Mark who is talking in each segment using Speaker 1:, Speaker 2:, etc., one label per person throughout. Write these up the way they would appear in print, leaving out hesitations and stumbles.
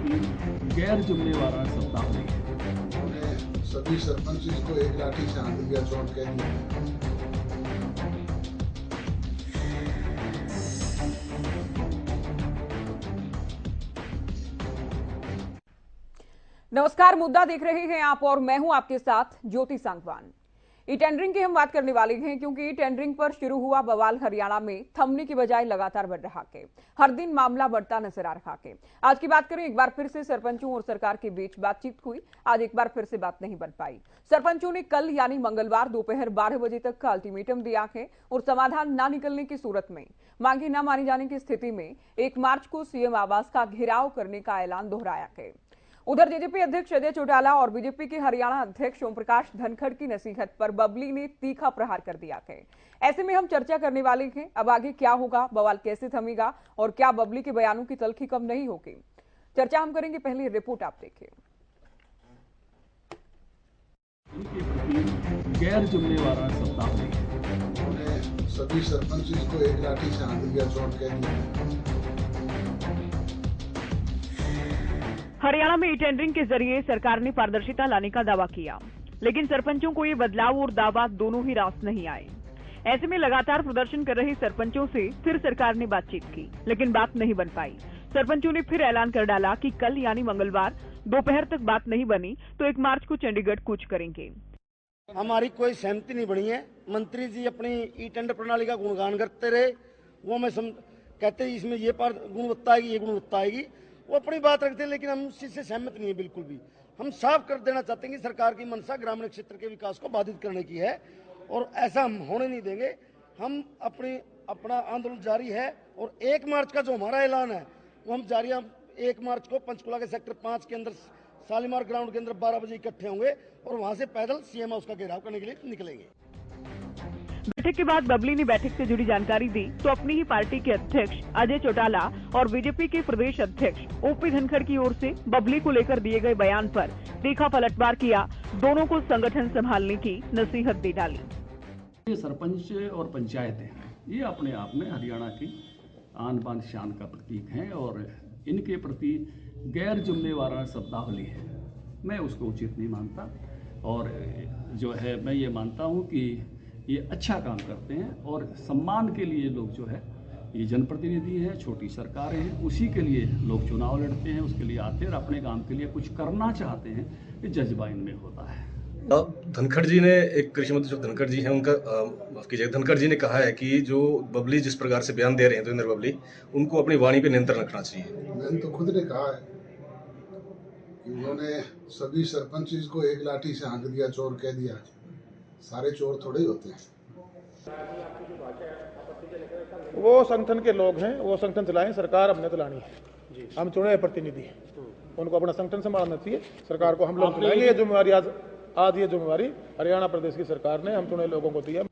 Speaker 1: प्रति गैर जुम्मेवाराना सप्ताह हुई है।
Speaker 2: उन्होंने सभी सरपंच को एक लाठी से आंधी दिया चोट कह दिया।
Speaker 3: नमस्कार, मुद्दा देख रहे हैं आप और मैं हूं आपके साथ ज्योति सांगवान। ई टेंडरिंग की हम बात करने वाले हैं क्योंकि ई टेंडरिंग पर शुरू हुआ बवाल हरियाणा में थमने की बजाय लगातार बढ़ रहा है। हर दिन मामला बढ़ता नजर आ रहा है। आज की बात करें, एक बार फिर से सरपंचों और सरकार के बीच बातचीत हुई। आज एक बार फिर से बात नहीं बन पाई। सरपंचों ने कल यानी मंगलवार दोपहर 12 बजे तक का अल्टीमेटम दिया है और समाधान न निकलने की सूरत में, मांगे न मानी जाने की स्थिति में 1 मार्च को सीएम आवास का घेराव करने का ऐलान दोहराया है। उधर जेजेपी अध्यक्ष अजय चौटाला और बीजेपी के हरियाणा अध्यक्ष ओम प्रकाश धनखड़ की नसीहत पर बबली ने तीखा प्रहार कर दिया है। ऐसे में हम चर्चा करने वाले हैं, अब आगे क्या होगा, बवाल कैसे थमेगा और क्या बबली के बयानों की तलखी कम नहीं होगी। चर्चा हम करेंगे, पहले रिपोर्ट आप देखिए।
Speaker 1: इनके प्रति गैर जुम्मेवाराना सप्ताह हुई है।
Speaker 2: उन्होंने सभी सरपंच को एक लाठी से आंधी दिया चोट कह दिया।
Speaker 4: हरियाणा में ई टेंडरिंग के जरिए सरकार ने पारदर्शिता लाने का दावा किया, लेकिन सरपंचों को ये बदलाव और दावा दोनों ही रास नहीं आए। ऐसे में लगातार प्रदर्शन कर रहे सरपंचों से फिर सरकार ने बातचीत की, लेकिन बात नहीं बन पाई। सरपंचों ने फिर ऐलान कर डाला कि कल यानी मंगलवार दोपहर तक बात नहीं बनी तो 1 मार्च को चंडीगढ़ कूच करेंगे।
Speaker 5: हमारी कोई सहमति नहीं बनी है। मंत्री जी अपनी ई टेंडर प्रणाली का गुणगान करते रहे, वो हमें कहते हैं इसमें ये गुणवत्ता आएगी, ये गुणवत्ता आएगी, वो अपनी बात रखते हैं, लेकिन हम उसी से सहमत नहीं है बिल्कुल भी। हम साफ कर देना चाहते हैं कि सरकार की मंशा ग्रामीण क्षेत्र के विकास को बाधित करने की है और ऐसा हम होने नहीं देंगे। हम अपना आंदोलन जारी है और 1 मार्च का जो हमारा ऐलान है वो हम जारी, हम 1 मार्च को पंचकुला के सेक्टर 5 के अंदर शालीमार ग्राउंड के अंदर 12 बजे इकट्ठे होंगे और वहां से पैदल सीएम हाउस का घेराव करने के लिए निकलेंगे।
Speaker 4: बैठक के बाद बबली ने बैठक से जुड़ी जानकारी दी तो अपनी ही पार्टी के अध्यक्ष अजय चौटाला और बीजेपी के प्रदेश अध्यक्ष ओपी धनखड़ की ओर से बबली को लेकर दिए गए बयान पर तीखा पलटवार किया। दोनों को संगठन संभालने की नसीहत दे डाली।
Speaker 1: ये सरपंच और पंचायतें हैं, ये अपने आप में हरियाणा की आन बान शान का प्रतीक हैं और इनके प्रति गैर जुम्मेवाराना शब्दावली है, मैं उसको उचित नहीं मानता। और जो है, मैं ये मानता हूँ कि ये अच्छा काम करते हैं और सम्मान के लिए लोग जो है, ये जनप्रतिनिधि हैं, छोटी सरकारें हैं, उसी के लिए लोग चुनाव लड़ते हैं, उसके लिए आते हैं और अपने काम के लिए कुछ करना चाहते हैं। ये जज्बा इनमें होता है।
Speaker 6: धनखड़ जी ने, एक कृषि मंत्री जो धनखड़ जी हैं, उनका माफ कीजिएगा, धनखड़ जी ने कहा है कि जो बबली जिस प्रकार से बयान दे रहे हैं देवेंद्र बबली, उनको अपनी वाणी पे नियंत्रण रखना चाहिए।
Speaker 2: मैंने तो खुद ने कहा है कि उन्होंने सभी सरपंच को एक लाठी से आंधी दिया चोर कह दिया। सारे चोर थोड़े ही होते हैं।
Speaker 7: वो संगठन के लोग हैं, वो संगठन चलाएं, सरकार अपने चलानी है। हम चुने प्रतिनिधि, उनको अपना संगठन संभालना चाहिए। सरकार को हम लोग चलाएंगे। ये जिम्मेवारी आज ये जिम्मेवारी हरियाणा प्रदेश की सरकार ने हम चुने लोगों को दी है।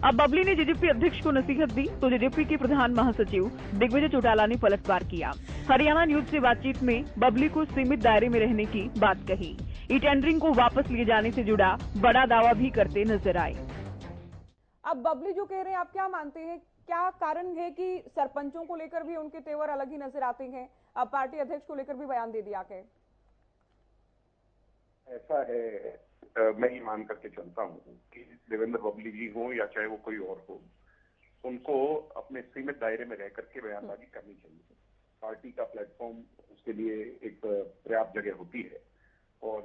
Speaker 4: अब बबली ने जेजेपी अध्यक्ष को नसीहत दी तो जेजेपी के प्रधान महासचिव दिग्विजय चौटाला ने पलटवार किया। हरियाणा न्यूज से बातचीत में बबली को सीमित दायरे में रहने की बात कही। ई टेंडरिंग को वापस लिए जाने से जुड़ा बड़ा दावा भी करते नजर आए।
Speaker 3: अब बबली जो कह रहे हैं, आप क्या मानते हैं, क्या कारण है कि सरपंचों को लेकर भी उनके तेवर अलग ही नजर आते हैं? अब पार्टी अध्यक्ष को लेकर भी बयान दे दिया है।
Speaker 8: ऐसा है, मैं ये मान करके चलता हूँ कि देवेंद्र बबली जी हो या चाहे वो कोई और हो, उनको अपने सीमित दायरे में रह करके बयानबाजी करनी चाहिए। पार्टी का प्लेटफॉर्म उसके लिए एक पर्याप्त जगह होती है और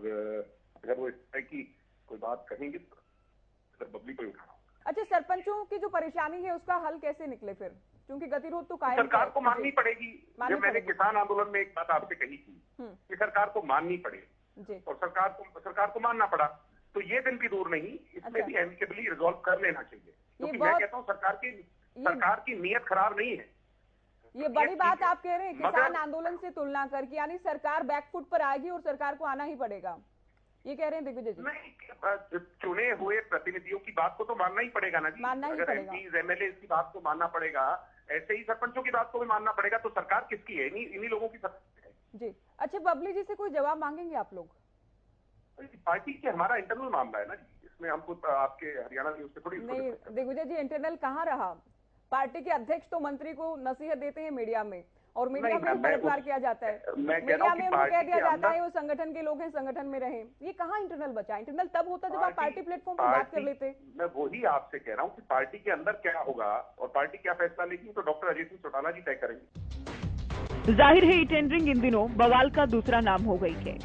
Speaker 8: अगर वो इस तरह की कोई बात कहेंगे तो बबली को उठाना।
Speaker 3: अच्छा, सरपंचों की जो परेशानी है उसका हल कैसे निकले फिर, क्योंकि गतिरोध तो कायम
Speaker 8: सरकार को माननी पड़ेगी। जब मैंने किसान आंदोलन में एक बात आपसे कही थी कि सरकार को माननी पड़ेगी और सरकार को मानना पड़ा, तो ये दिन भी दूर नहीं, इसमें भी एमिकेबली रिजॉल्व कर लेना चाहिए। क्योंकि मैं कहता हूँ सरकार की नीयत खराब नहीं है।
Speaker 3: ये बड़ी बात आप कह रहे हैं किसान आंदोलन से तुलना करके, यानी सरकार बैकफुट पर आएगी और सरकार को आना ही पड़ेगा, ये कह रहे हैं दिग्विजय जी?
Speaker 8: नहीं, चुने हुए प्रतिनिधियों की बात को तो मानना ही पड़ेगा ना जी। अगर एमपीज एमएलए की बात को मानना पड़ेगा, ऐसे ही सरपंचों की बात को भी मानना पड़ेगा, तो सरकार किसकी है? इन्हीं लोगों की सरकार है
Speaker 3: जी। अच्छा, बबली जी से कोई जवाब मांगेंगे आप लोग?
Speaker 8: पार्टी के हमारा इंटरनल मामला है ना जी, इसमें हमको आपके हरियाणा न्यूज पे थोड़ी।
Speaker 3: नहीं दिग्विजय जी, इंटरनल कहाँ रहा? पार्टी के अध्यक्ष तो मंत्री को नसीहत देते हैं मीडिया में, और मीडिया में पलटवार किया जाता है, मीडिया में उनको कह दिया जाता है वो संगठन के लोग हैं, संगठन में रहे। ये कहाँ इंटरनल बचा? इंटरनल तब होता जब आप पार्टी प्लेटफॉर्म पर बात कर लेते।
Speaker 8: मैं वही आपसे कह रहा हूँ कि पार्टी के अंदर क्या होगा और पार्टी क्या फैसला लेगी तो डॉक्टर अजय सिंह चौटाला जी तय करेंगे।
Speaker 4: जाहिर है टेंडरिंग इन दिनों बवाल का दूसरा नाम हो गई है।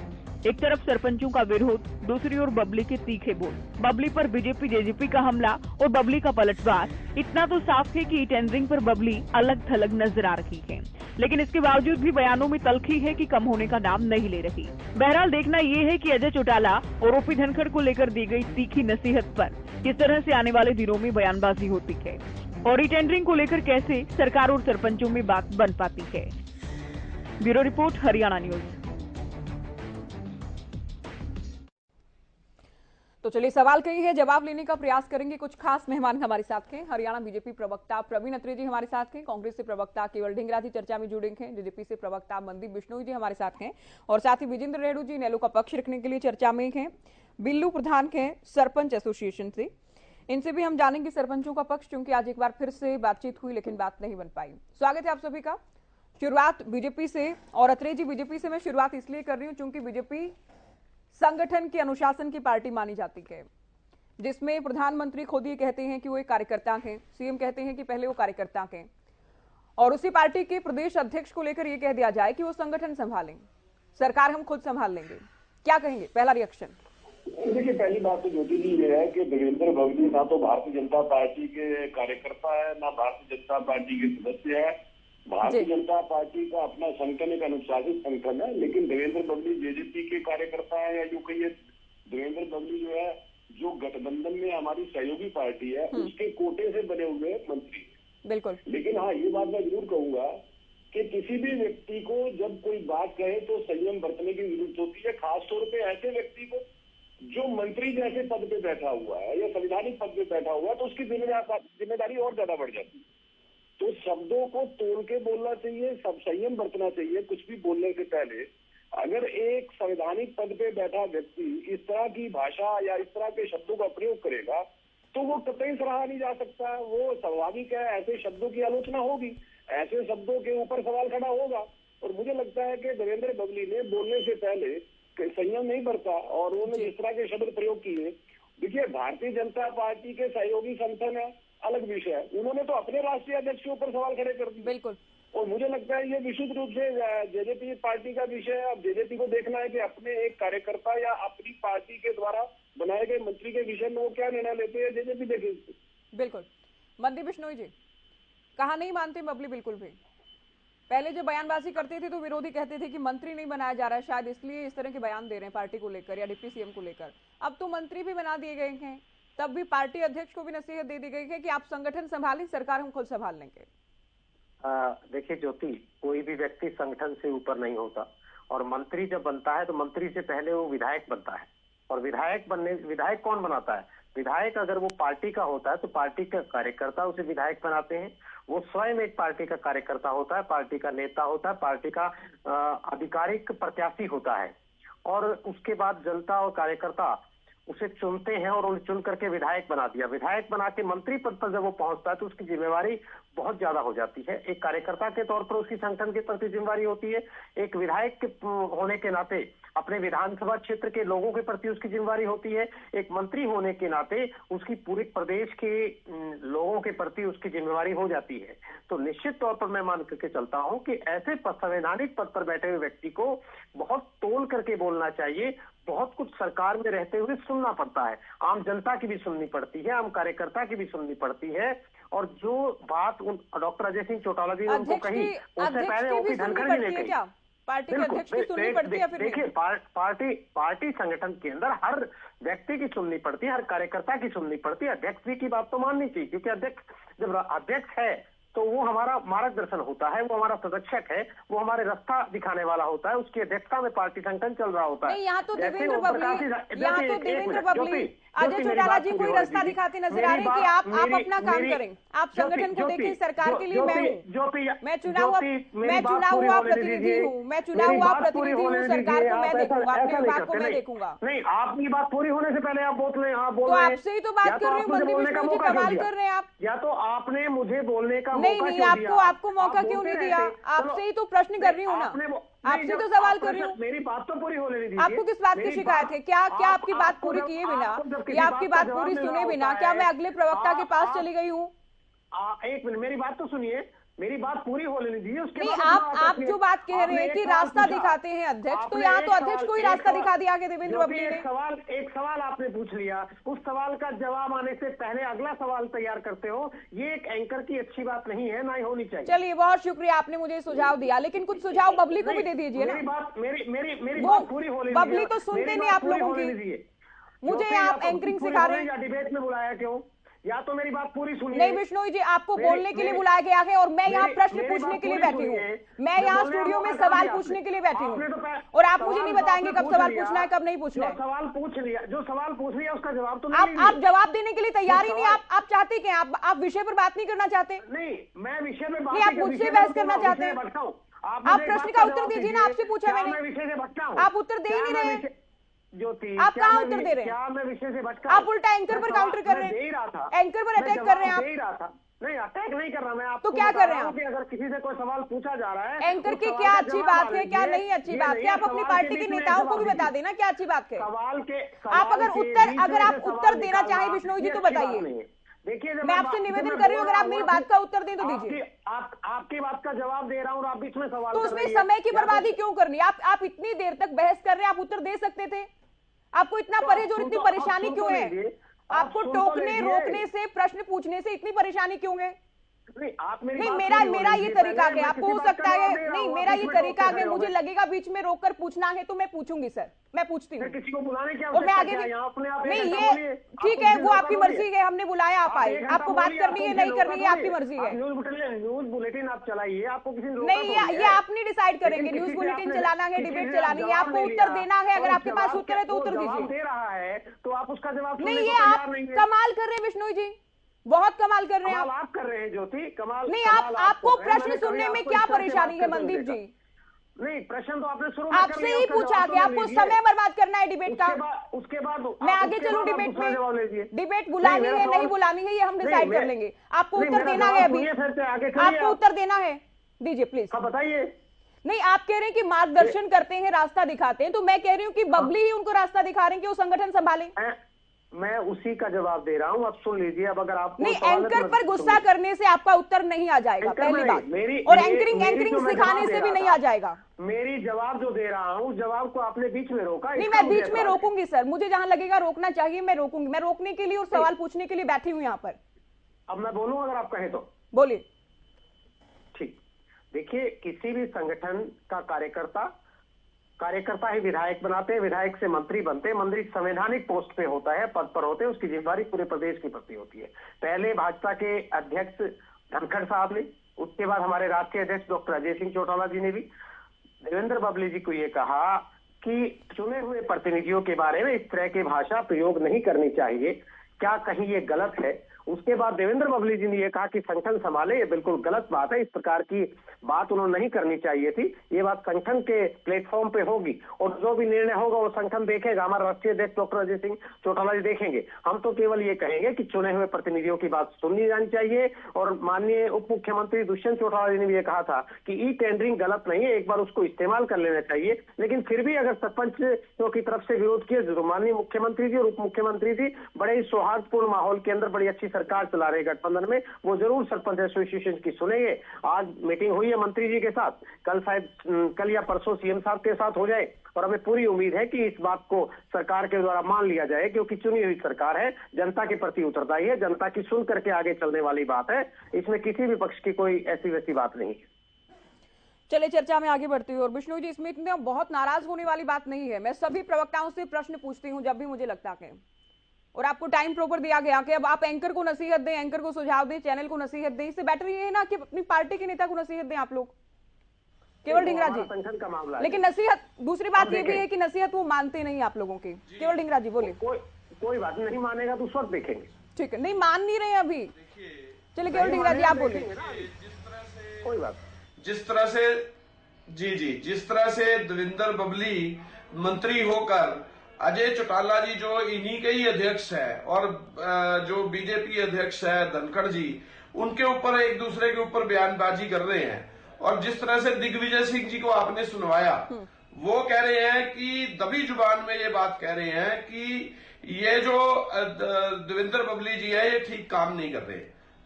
Speaker 4: एक तरफ सरपंचों का विरोध, दूसरी ओर बबली के तीखे बोल, बबली पर बीजेपी जेजेपी का हमला और बबली का पलटवार। इतना तो साफ है कि टेंडरिंग पर बबली अलग थलग नजर आ रही है, लेकिन इसके बावजूद भी बयानों में तल्खी है कि कम होने का नाम नहीं ले रही। बहरहाल देखना ये है कि अजय चौटाला और ओपी धनखड़ को लेकर दी गई तीखी नसीहत पर किस तरह से आने वाले दिनों में बयानबाजी होती है और टेंडरिंग को लेकर कैसे सरकार और सरपंचों में बात बन पाती है। Bureau report, Haryana news.
Speaker 3: तो चलिए सवाल कई है, जवाब लेने का प्रयास करेंगे। कुछ खास मेहमान हमारे साथ हैं। हरियाणा बीजेपी प्रवक्ता प्रवीण अत्रे जी हमारे साथ हैं, कांग्रेस से प्रवक्ता केवल ढींगरा जी चर्चा में जुड़े हैं, जेजेपी से प्रवक्ता मनदीप बिश्नोई जी हमारे साथ हैं और साथ ही विजेंद्र रेणु जी नैलो का पक्ष रखने के लिए चर्चा में हैं। बिल्लू प्रधान हैं सरपंच एसोसिएशन से, इनसे भी हम जानेंगे सरपंचों का पक्ष, क्योंकि आज एक बार फिर से बातचीत हुई लेकिन बात नहीं बन पाई। स्वागत है आप सभी का। शुरुआत बीजेपी से, और अत्रे जी बीजेपी से मैं शुरुआत इसलिए कर रही हूँ क्योंकि बीजेपी संगठन की अनुशासन की पार्टी मानी जाती है, जिसमें प्रधानमंत्री खुद ये कहते हैं कि वो एक कार्यकर्ता हैं, सीएम कहते हैं कि पहले वो कार्यकर्ता हैं, और उसी पार्टी के प्रदेश अध्यक्ष को लेकर ये कह दिया जाए कि वो संगठन संभालें, सरकार हम खुद संभाल लेंगे। क्या कहेंगे? पहला रिएक्शन।
Speaker 9: देखिए, पहली बात तो ज्योति जी ये है कि देवेंद्र बबली ना तो भारतीय जनता पार्टी के कार्यकर्ता है, ना भारतीय जनता पार्टी के सदस्य है। भारतीय जनता पार्टी का अपना संगठन एक अनुशासित संगठन है, लेकिन देवेंद्र बबली जेजेपी के कार्यकर्ता है, या यूं कहिए देवेंद्र बबली जो है, जो गठबंधन में हमारी सहयोगी पार्टी है, उसके कोटे से बने हुए मंत्री।
Speaker 3: बिल्कुल।
Speaker 9: लेकिन हाँ, ये बात मैं जरूर कहूंगा कि किसी भी व्यक्ति को जब कोई बात कहे तो संयम बरतने की जरूरत होती है, खासतौर पे ऐसे व्यक्ति को जो मंत्री जैसे पद पे बैठा हुआ है या संवैधानिक पद पे बैठा हुआ है, तो उसकी जिम्मेदारी और ज्यादा बढ़ जाती है। तो शब्दों को तोल के बोलना चाहिए, सब संयम बरतना चाहिए कुछ भी बोलने से पहले। अगर एक संवैधानिक पद पे बैठा व्यक्ति इस तरह की भाषा या इस तरह के शब्दों का प्रयोग करेगा तो वो कतई सराहा नहीं जा सकता। वो स्वाभाविक है, ऐसे शब्दों की आलोचना होगी, ऐसे शब्दों के ऊपर सवाल खड़ा होगा। और मुझे लगता है कि देवेंद्र बबली ने बोलने से पहले संयम नहीं बरता और उन्होंने जिस तरह के शब्द प्रयोग किए। देखिए, भारतीय जनता पार्टी के सहयोगी संगठन है, अलग विषय है, उन्होंने तो अपने राष्ट्रीय अध्यक्ष के ऊपर सवाल खड़े कर दिए।
Speaker 3: बिल्कुल।
Speaker 9: और मुझे लगता है ये विशुद्ध रूप से जेजेपी पार्टी का विषय है। अब जेजेपी को देखना है कि अपने एक कार्यकर्ता या अपनी पार्टी के द्वारा बनाए गए मंत्री के विषय में वो क्या निर्णय लेते हैं, जेजेपी देखेगी।
Speaker 3: बिल्कुल। मनदीप बिश्नोई जी, कहा नहीं मानते बबली बिल्कुल भी? पहले जब बयानबाजी करते थे तो विरोधी कहते थे कि मंत्री नहीं बनाया जा रहा है, शायद इसलिए इस तरह के बयान दे रहे हैं पार्टी को लेकर या डिप्टी सीएम को लेकर। अब तो मंत्री भी बना दिए गए हैं, तब भी पार्टी अध्यक्ष को भी नसीहत दे दी गई है कि आप संगठन संभालें, सरकार हम खुद संभाल लेंगे।
Speaker 10: देखिए ज्योति, कोई भी व्यक्ति संगठन से ऊपर नहीं होता, और मंत्री जब बनता है तो मंत्री से पहले वो विधायक बनता है। और विधायक कौन बनाता है? विधायक अगर वो पार्टी का होता है तो पार्टी का कार्यकर्ता उसे विधायक बनाते हैं। वो स्वयं एक पार्टी का कार्यकर्ता होता है, पार्टी का नेता होता है, पार्टी का आधिकारिक प्रत्याशी होता है, और उसके बाद जनता और कार्यकर्ता उसे चुनते हैं और उन्हें चुन करके विधायक बना दिया। विधायक बना के मंत्री पद पर जब वो पहुंचता है तो उसकी जिम्मेवारी बहुत ज्यादा हो जाती है। एक कार्यकर्ता के तौर पर उसकी संगठन के प्रति जिम्मेवारी होती है, एक विधायक के होने के नाते अपने विधानसभा क्षेत्र के लोगों के प्रति उसकी जिम्मेवारी होती है, एक मंत्री होने के नाते उसकी पूरे प्रदेश के लोगों के प्रति उसकी जिम्मेवारी हो जाती है। तो निश्चित तौर पर मैं मान करके चलता हूं कि ऐसे संवैधानिक पद पर बैठे हुए व्यक्ति को बहुत तोल करके बोलना चाहिए। बहुत कुछ सरकार में रहते हुए सुनना पड़ता है, आम जनता की भी सुननी पड़ती है, आम कार्यकर्ता की भी सुननी पड़ती है। और जो बात डॉक्टर अजय सिंह चौटाला जी ने उनको कही, उससे पहले ओपी धनखड़ जी ने कही।
Speaker 3: पार्टी के अध्यक्ष की सुननी पड़ती है? फिर
Speaker 10: देखिए, पार्टी संगठन के अंदर हर व्यक्ति की सुननी पड़ती है, हर कार्यकर्ता की सुननी पड़ती है। अध्यक्ष जी की बात तो माननी चाहिए, क्योंकि जब अध्यक्ष है तो वो हमारा मार्गदर्शन होता है, वो हमारा संरक्षक है, वो हमारे रास्ता दिखाने वाला होता है, उसकी अध्यक्षता में पार्टी संगठन चल रहा होता है।
Speaker 3: यहाँ तो देवेंद्र बबली अजय चौटाला जी कोई रास्ता दिखाते नजर आ रहे हैं कि आप अपना काम करें, आप संगठन को देखें। सरकार के लिए मैं चुना हुआ प्रतिनिधि हूँ, मैं चुना हुआ प्रतिनिधि हूँ, सरकार को मैं देखूंगा, अपने विभाग को मैं देखूंगा।
Speaker 10: नहीं, आपकी बात पूरी होने से पहले आप बोल
Speaker 3: तो आपसे ही तो बात कर रहे हैं, मनदीप बिश्नोई जी कमाल कर रहे हैं आप।
Speaker 10: या तो आपने मुझे बोलने का
Speaker 3: नहीं नहीं, आपको मौका क्यों नहीं दिया? आपसे ही तो प्रश्न कर रही हूँ ना, आपसे तो सवाल कर रही हूँ।
Speaker 10: मेरी बात तो पूरी होने दीजिए।
Speaker 3: आपको किस बात की शिकायत है? क्या आपकी बात पूरी किए बिना या आपकी बात पूरी सुने बिना क्या मैं अगले प्रवक्ता के पास चली गई हूँ?
Speaker 10: एक मिनट, मेरी बात तो सुनिए, मेरी बात पूरी होने दीजिए। उसके
Speaker 3: नहीं,
Speaker 10: बाद
Speaker 3: आप जो बात कह रहे हैं कि रास्ता दिखाते हैं अध्यक्ष, तो यहाँ तो अध्यक्ष को ही रास्ता दिखा दिया कि देवेंद्र बबली ने।
Speaker 10: एक सवाल आपने पूछ लिया, उस सवाल का जवाब आने से पहले अगला सवाल तैयार करते हो, ये एक एंकर की अच्छी बात नहीं है, ना ही होनी चाहिए।
Speaker 3: चलिए, बहुत शुक्रिया, आपने मुझे सुझाव दिया, लेकिन कुछ सुझाव बबली को भी दे दीजिए ना।
Speaker 10: मेरी बात पूरी होने दीजिए।
Speaker 3: बबली तो सुनते नहीं आप लोगों की, मुझे आप एंकरिंग सिखा रहे हैं
Speaker 10: या डिबेट में बुलाया क्यों? या तो मेरी बात पूरी सुनिए।
Speaker 3: नहीं बिश्नोई जी, आपको बोलने के लिए बुलाया गया है और मैं यहाँ प्रश्न पूछने के लिए बैठी हूँ। मैं यहाँ स्टूडियो में सवाल पूछने के लिए बैठी हूँ और आप मुझे नहीं बताएंगे कब सवाल पूछना है, कब नहीं पूछना है।
Speaker 10: सवाल पूछ लिया, जो सवाल पूछ लिया उसका जवाब तो
Speaker 3: आप जवाब देने के लिए तैयार ही नहीं। आप चाहते क्या? आप विषय पर बात नहीं करना चाहते?
Speaker 10: नहीं, मैं विषय में
Speaker 3: नहीं, आप मुझसे बहस करना चाहते हैं। आप प्रश्न का उत्तर दीजिए ना, आपसे पूछा मैंने,
Speaker 10: विषय से भटका हूँ।
Speaker 3: आप उत्तर दे ही नहीं रहे।
Speaker 10: ज्योति,
Speaker 3: आप कहाँ उत्तर दे रहे हैं?
Speaker 10: क्या मैं विषय से भटका?
Speaker 3: आप उल्टा एंकर पर काउंटर कर रहे हैं, एंकर पर अटैक कर रहे हैं आप।
Speaker 10: नहीं, अटैक नहीं कर रहा मैं, आपको
Speaker 3: तो क्या कर रहे हैं आप?
Speaker 10: अगर किसी से कोई सवाल पूछा जा रहा है,
Speaker 3: एंकर की क्या अच्छी बात है, क्या नहीं अच्छी बात है, आप अपनी पार्टी के नेताओं को भी बता देना क्या अच्छी बात है। आप अगर आप उत्तर देना चाहें बिश्नोई जी तो बताइए।
Speaker 10: देखिए,
Speaker 3: मैं आपसे निवेदन कर रही हूँ, अगर आप मेरी बात का उत्तर दें तो दीजिए।
Speaker 10: आपकी बात का जवाब दे रहा हूँ और आप बीच में सवाल
Speaker 3: तो उसमें समय की बर्बादी क्यों करनी? आप इतनी देर तक बहस कर रहे हैं, आप उत्तर दे सकते थे। आपको इतना परहेज और इतनी परेशानी क्यों है? आपको टोकने रोकने से, प्रश्न पूछने से इतनी परेशानी क्यों है? नहीं, मेरा ये तरीका है। आपको हो सकता है नहीं, मेरा ये तरीका है, मुझे लगेगा बीच में रोककर पूछना है तो मैं पूछूंगी सर, मैं पूछती हूँ।
Speaker 10: किसी को बुलाने की
Speaker 3: और मैं आगे नहीं, ये ठीक है, वो आपकी मर्जी है, हमने बुलाया, आप आए, आपको बात करनी है नहीं करनी है आपकी मर्जी है।
Speaker 10: न्यूज बुलेटिन आप चलाइए, आपको किसी
Speaker 3: नहीं, ये आप नहीं डिसाइड करेंगे। न्यूज बुलेटिन चलाना है, डिबेट चलानी है, आपको उत्तर देना है। अगर आपके पास उत्तर है तो उत्तर दीजिए।
Speaker 10: दे रहा है तो आप उसका जवाब
Speaker 3: नहीं, ये आप कमाल कर रहे हैं बिश्नोई जी, बहुत कमाल कर रहे हैं
Speaker 10: आप कर रहे हैं ज्योति, कमाल
Speaker 3: नहीं। आपको प्रश्न सुनने में क्या परेशानी है मनदीप जी?
Speaker 10: नहीं, प्रश्न तो आपने शुरू
Speaker 3: आपसे ही पूछा कि आपको समय बर्बाद करना है डिबेट का।
Speaker 10: उसके बाद
Speaker 3: मैं आगे चलूं डिबेट में? डिबेट बुलानी है नहीं बुलानी है ये हम डिसाइड कर लेंगे। आपको उत्तर देना है अभी, आपको उत्तर देना है, दीजिए प्लीज।
Speaker 10: बताइए।
Speaker 3: नहीं, आप कह रहे हैं कि मार्गदर्शन करते हैं, रास्ता दिखाते हैं, तो मैं कह रही हूँ कि बबली ही उनको रास्ता दिखा रहे हैं कि वो संगठन संभालें।
Speaker 10: मैं उसी का जवाब दे रहा हूं, अब सुन लीजिए। अब अगर आप
Speaker 3: नहीं, एंकर पर गुस्सा करने से आपका उत्तर नहीं आ जाएगा, पहली बात, और एंकरिंग सिखाने से भी नहीं आ जाएगा।
Speaker 10: मेरी जवाब जो दे रहा हूं, जवाब को आपने बीच में रोका।
Speaker 3: नहीं, मैं बीच में रोकूंगी सर, मुझे जहां लगेगा रोकना चाहिए मैं रोकूंगी। मैं रोकने के लिए और सवाल पूछने के लिए बैठी हूँ यहाँ पर।
Speaker 10: अब मैं बोलूं अगर आप कहें तो?
Speaker 3: बोलिए।
Speaker 10: ठीक, देखिए, किसी भी संगठन का कार्यकर्ता ही विधायक बनाते हैं, विधायक से मंत्री बनते हैं, मंत्री संवैधानिक पोस्ट पे होता है, पद पर होते हैं, उसकी जिम्मेदारी पूरे प्रदेश के प्रति होती है। पहले भाजपा के अध्यक्ष धनखड़ साहब ने, उसके बाद हमारे राष्ट्रीय अध्यक्ष डॉक्टर अजय सिंह चौटाला जी ने भी देवेंद्र बबली जी को ये कहा कि चुने हुए प्रतिनिधियों के बारे में इस तरह की भाषा प्रयोग नहीं करनी चाहिए, क्या कहीं ये गलत है? उसके बाद देवेंद्र बबली जी ने यह कहा कि संगठन संभाले, ये बिल्कुल गलत बात है, इस प्रकार की बात उन्होंने नहीं करनी चाहिए थी। ये बात संगठन के प्लेटफॉर्म पे होगी और जो भी निर्णय होगा वो संगठन देखेगा, हमारा राष्ट्रीय अध्यक्ष डॉक्टर अजय सिंह चौटाला जी देखेंगे। हम तो केवल ये कहेंगे कि चुने हुए प्रतिनिधियों की बात सुननी जानी चाहिए। और माननीय उप मुख्यमंत्री दुष्यंत चौटाला जी ने भी ये कहा था कि ई टेंडरिंग गलत नहीं है, एक बार उसको इस्तेमाल कर लेना चाहिए। लेकिन फिर भी अगर सरपंचों की तरफ से विरोध किया तो माननीय मुख्यमंत्री जी और उप मुख्यमंत्री जी बड़े ही सौहार्दपूर्ण माहौल के अंदर बड़ी अच्छी सरकार चला रहे गठबंधन में, वो जरूर सरपंच एसोसिएशन की सुनेंगे। आज मीटिंग हुई है मंत्री जी के साथ, कल शायद कल या परसों सीएम साहब के साथ हो जाए और हमें पूरी उम्मीद है कि इस बात को सरकार के द्वारा मान लिया जाए, क्योंकि चुनी हुई सरकार है, जनता के प्रति उत्तरदायी है, जनता की सुन करके आगे चलने वाली बात है। इसमें किसी भी पक्ष की कोई ऐसी वैसी बात नहीं है।
Speaker 3: चलिए चर्चा में आगे बढ़ती हूँ। और विष्णु जी, इसमें इतने बहुत नाराज होने वाली बात नहीं है। मैं सभी प्रवक्ताओं से प्रश्न पूछती हूँ जब भी मुझे लगता है, और आपको टाइम प्रॉपर दिया गया कि अब आप एंकर को नसीहत दें, एंकर को सुझाव दें, चैनल को नसीहत दें। इससे बेटर ये है ना कि अपनी पार्टी के नेता को नसीहत दें आप लोग, केवल ढींगरा जी। लेकिन नसीहत, दूसरी बात ये भी है कि नसीहत वो मानते नहीं आप लोगों की। केवल ढींगरा जी बोलिए।
Speaker 10: कोई बात नहीं मानेगा तो उस वक्त देखेंगे।
Speaker 3: ठीक है, नहीं मान नहीं रहे अभी। चलिए केवल ढींगरा जी आप बोलिए।
Speaker 10: कोई बात,
Speaker 11: जिस तरह से देवेंद्र बबली मंत्री होकर अजय चौटाला जी जो इन्हीं के ही अध्यक्ष है और जो बीजेपी अध्यक्ष है धनखड़ जी, उनके ऊपर एक दूसरे के ऊपर बयानबाजी कर रहे हैं। और जिस तरह से दिग्विजय सिंह जी को आपने सुनवाया, वो कह रहे हैं कि दबी जुबान में ये बात कह रहे हैं कि ये जो देवेंद्र बबली जी है ये ठीक काम नहीं कर रहे।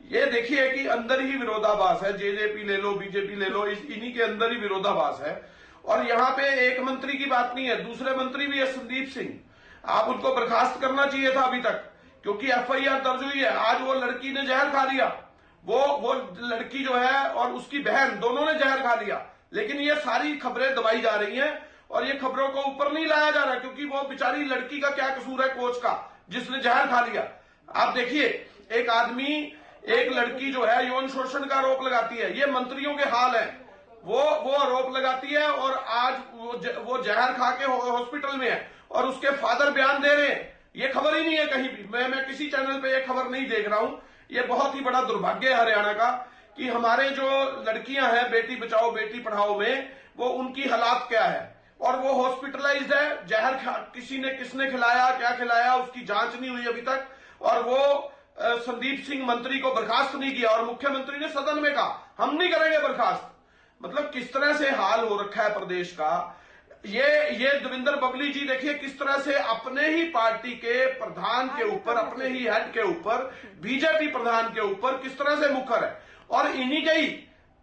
Speaker 11: ये देखिए कि अंदर ही विरोधाभास है, जेजेपी ले लो, बीजेपी ले लो, इन्हीं के अंदर ही विरोधाभास है। और यहाँ पे एक मंत्री की बात नहीं है, दूसरे मंत्री भी है संदीप सिंह, आप उनको बर्खास्त करना चाहिए था अभी तक, क्योंकि एफआईआर दर्ज हुई है। आज वो लड़की ने जहर खा लिया, वो लड़की जो है और उसकी बहन दोनों ने जहर खा लिया, लेकिन ये सारी खबरें दबाई जा रही हैं और ये खबरों को ऊपर नहीं लाया जा रहा, क्योंकि वो बेचारी लड़की का क्या कसूर है कोच का जिसने जहर खा लिया। आप देखिए, एक आदमी, एक लड़की जो है यौन शोषण का आरोप लगाती है, ये मंत्रियों के हाल है, वो आरोप लगाती है और आज वो जहर खा के हॉस्पिटल में है और उसके फादर बयान दे रहे हैं। ये खबर ही नहीं है कहीं भी, मैं किसी चैनल पे ये खबर नहीं देख रहा हूं। ये बहुत ही बड़ा दुर्भाग्य है हरियाणा का कि हमारे जो लड़कियां हैं बेटी बचाओ बेटी पढ़ाओ में, वो उनकी हालात क्या है, और वो हॉस्पिटलाइज्ड है, जहर किसने खिलाया, क्या खिलाया, उसकी जांच नहीं हुई अभी तक। और वो संदीप सिंह मंत्री को बर्खास्त नहीं किया और मुख्यमंत्री ने सदन में कहा हम नहीं करेंगे बर्खास्त। मतलब किस तरह से हाल हो रखा है प्रदेश का। ये देवेंद्र बबली जी देखिए किस तरह से अपने ही पार्टी के प्रधान के ऊपर, अपने ही हेड के ऊपर, बीजेपी प्रधान के ऊपर किस तरह से मुखर है, और इन्हीं के ही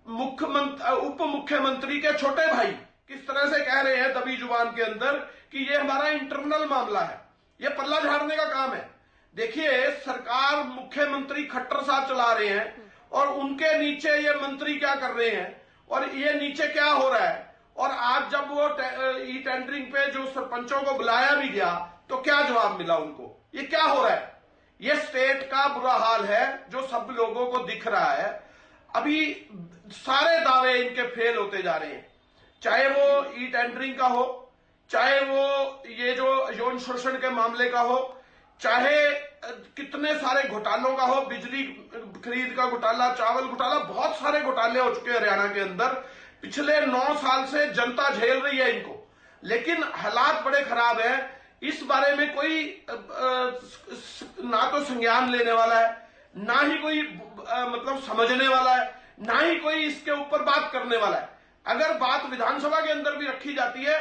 Speaker 11: उप मुख्यमंत्री के छोटे भाई किस तरह से कह रहे हैं दबी जुबान के अंदर कि ये हमारा इंटरनल मामला है, ये पल्ला झाड़ने का काम है। देखिए, सरकार मुख्यमंत्री खट्टर साहब चला रहे हैं और उनके नीचे ये मंत्री क्या कर रहे हैं और ये नीचे क्या हो रहा है। और आज जब वो ई टेंडरिंग पे जो सरपंचों को बुलाया भी गया तो क्या जवाब मिला उनको, ये क्या हो रहा है। ये स्टेट का बुरा हाल है जो सब लोगों को दिख रहा है। अभी सारे दावे इनके फेल होते जा रहे हैं, चाहे वो ई टेंडरिंग का हो, चाहे वो ये जो यौन शोषण के मामले का हो, चाहे कितने सारे घोटालों का हो, बिजली खरीद का घोटाला, चावल घोटाला, बहुत सारे घोटाले हो चुके हैं हरियाणा के अंदर। पिछले 9 साल से जनता झेल रही है इनको, लेकिन हालात बड़े खराब है। इस बारे में कोई ना तो संज्ञान लेने वाला है, ना ही कोई मतलब समझने वाला है, ना ही कोई इसके ऊपर बात करने वाला है। अगर बात विधानसभा के अंदर भी रखी जाती है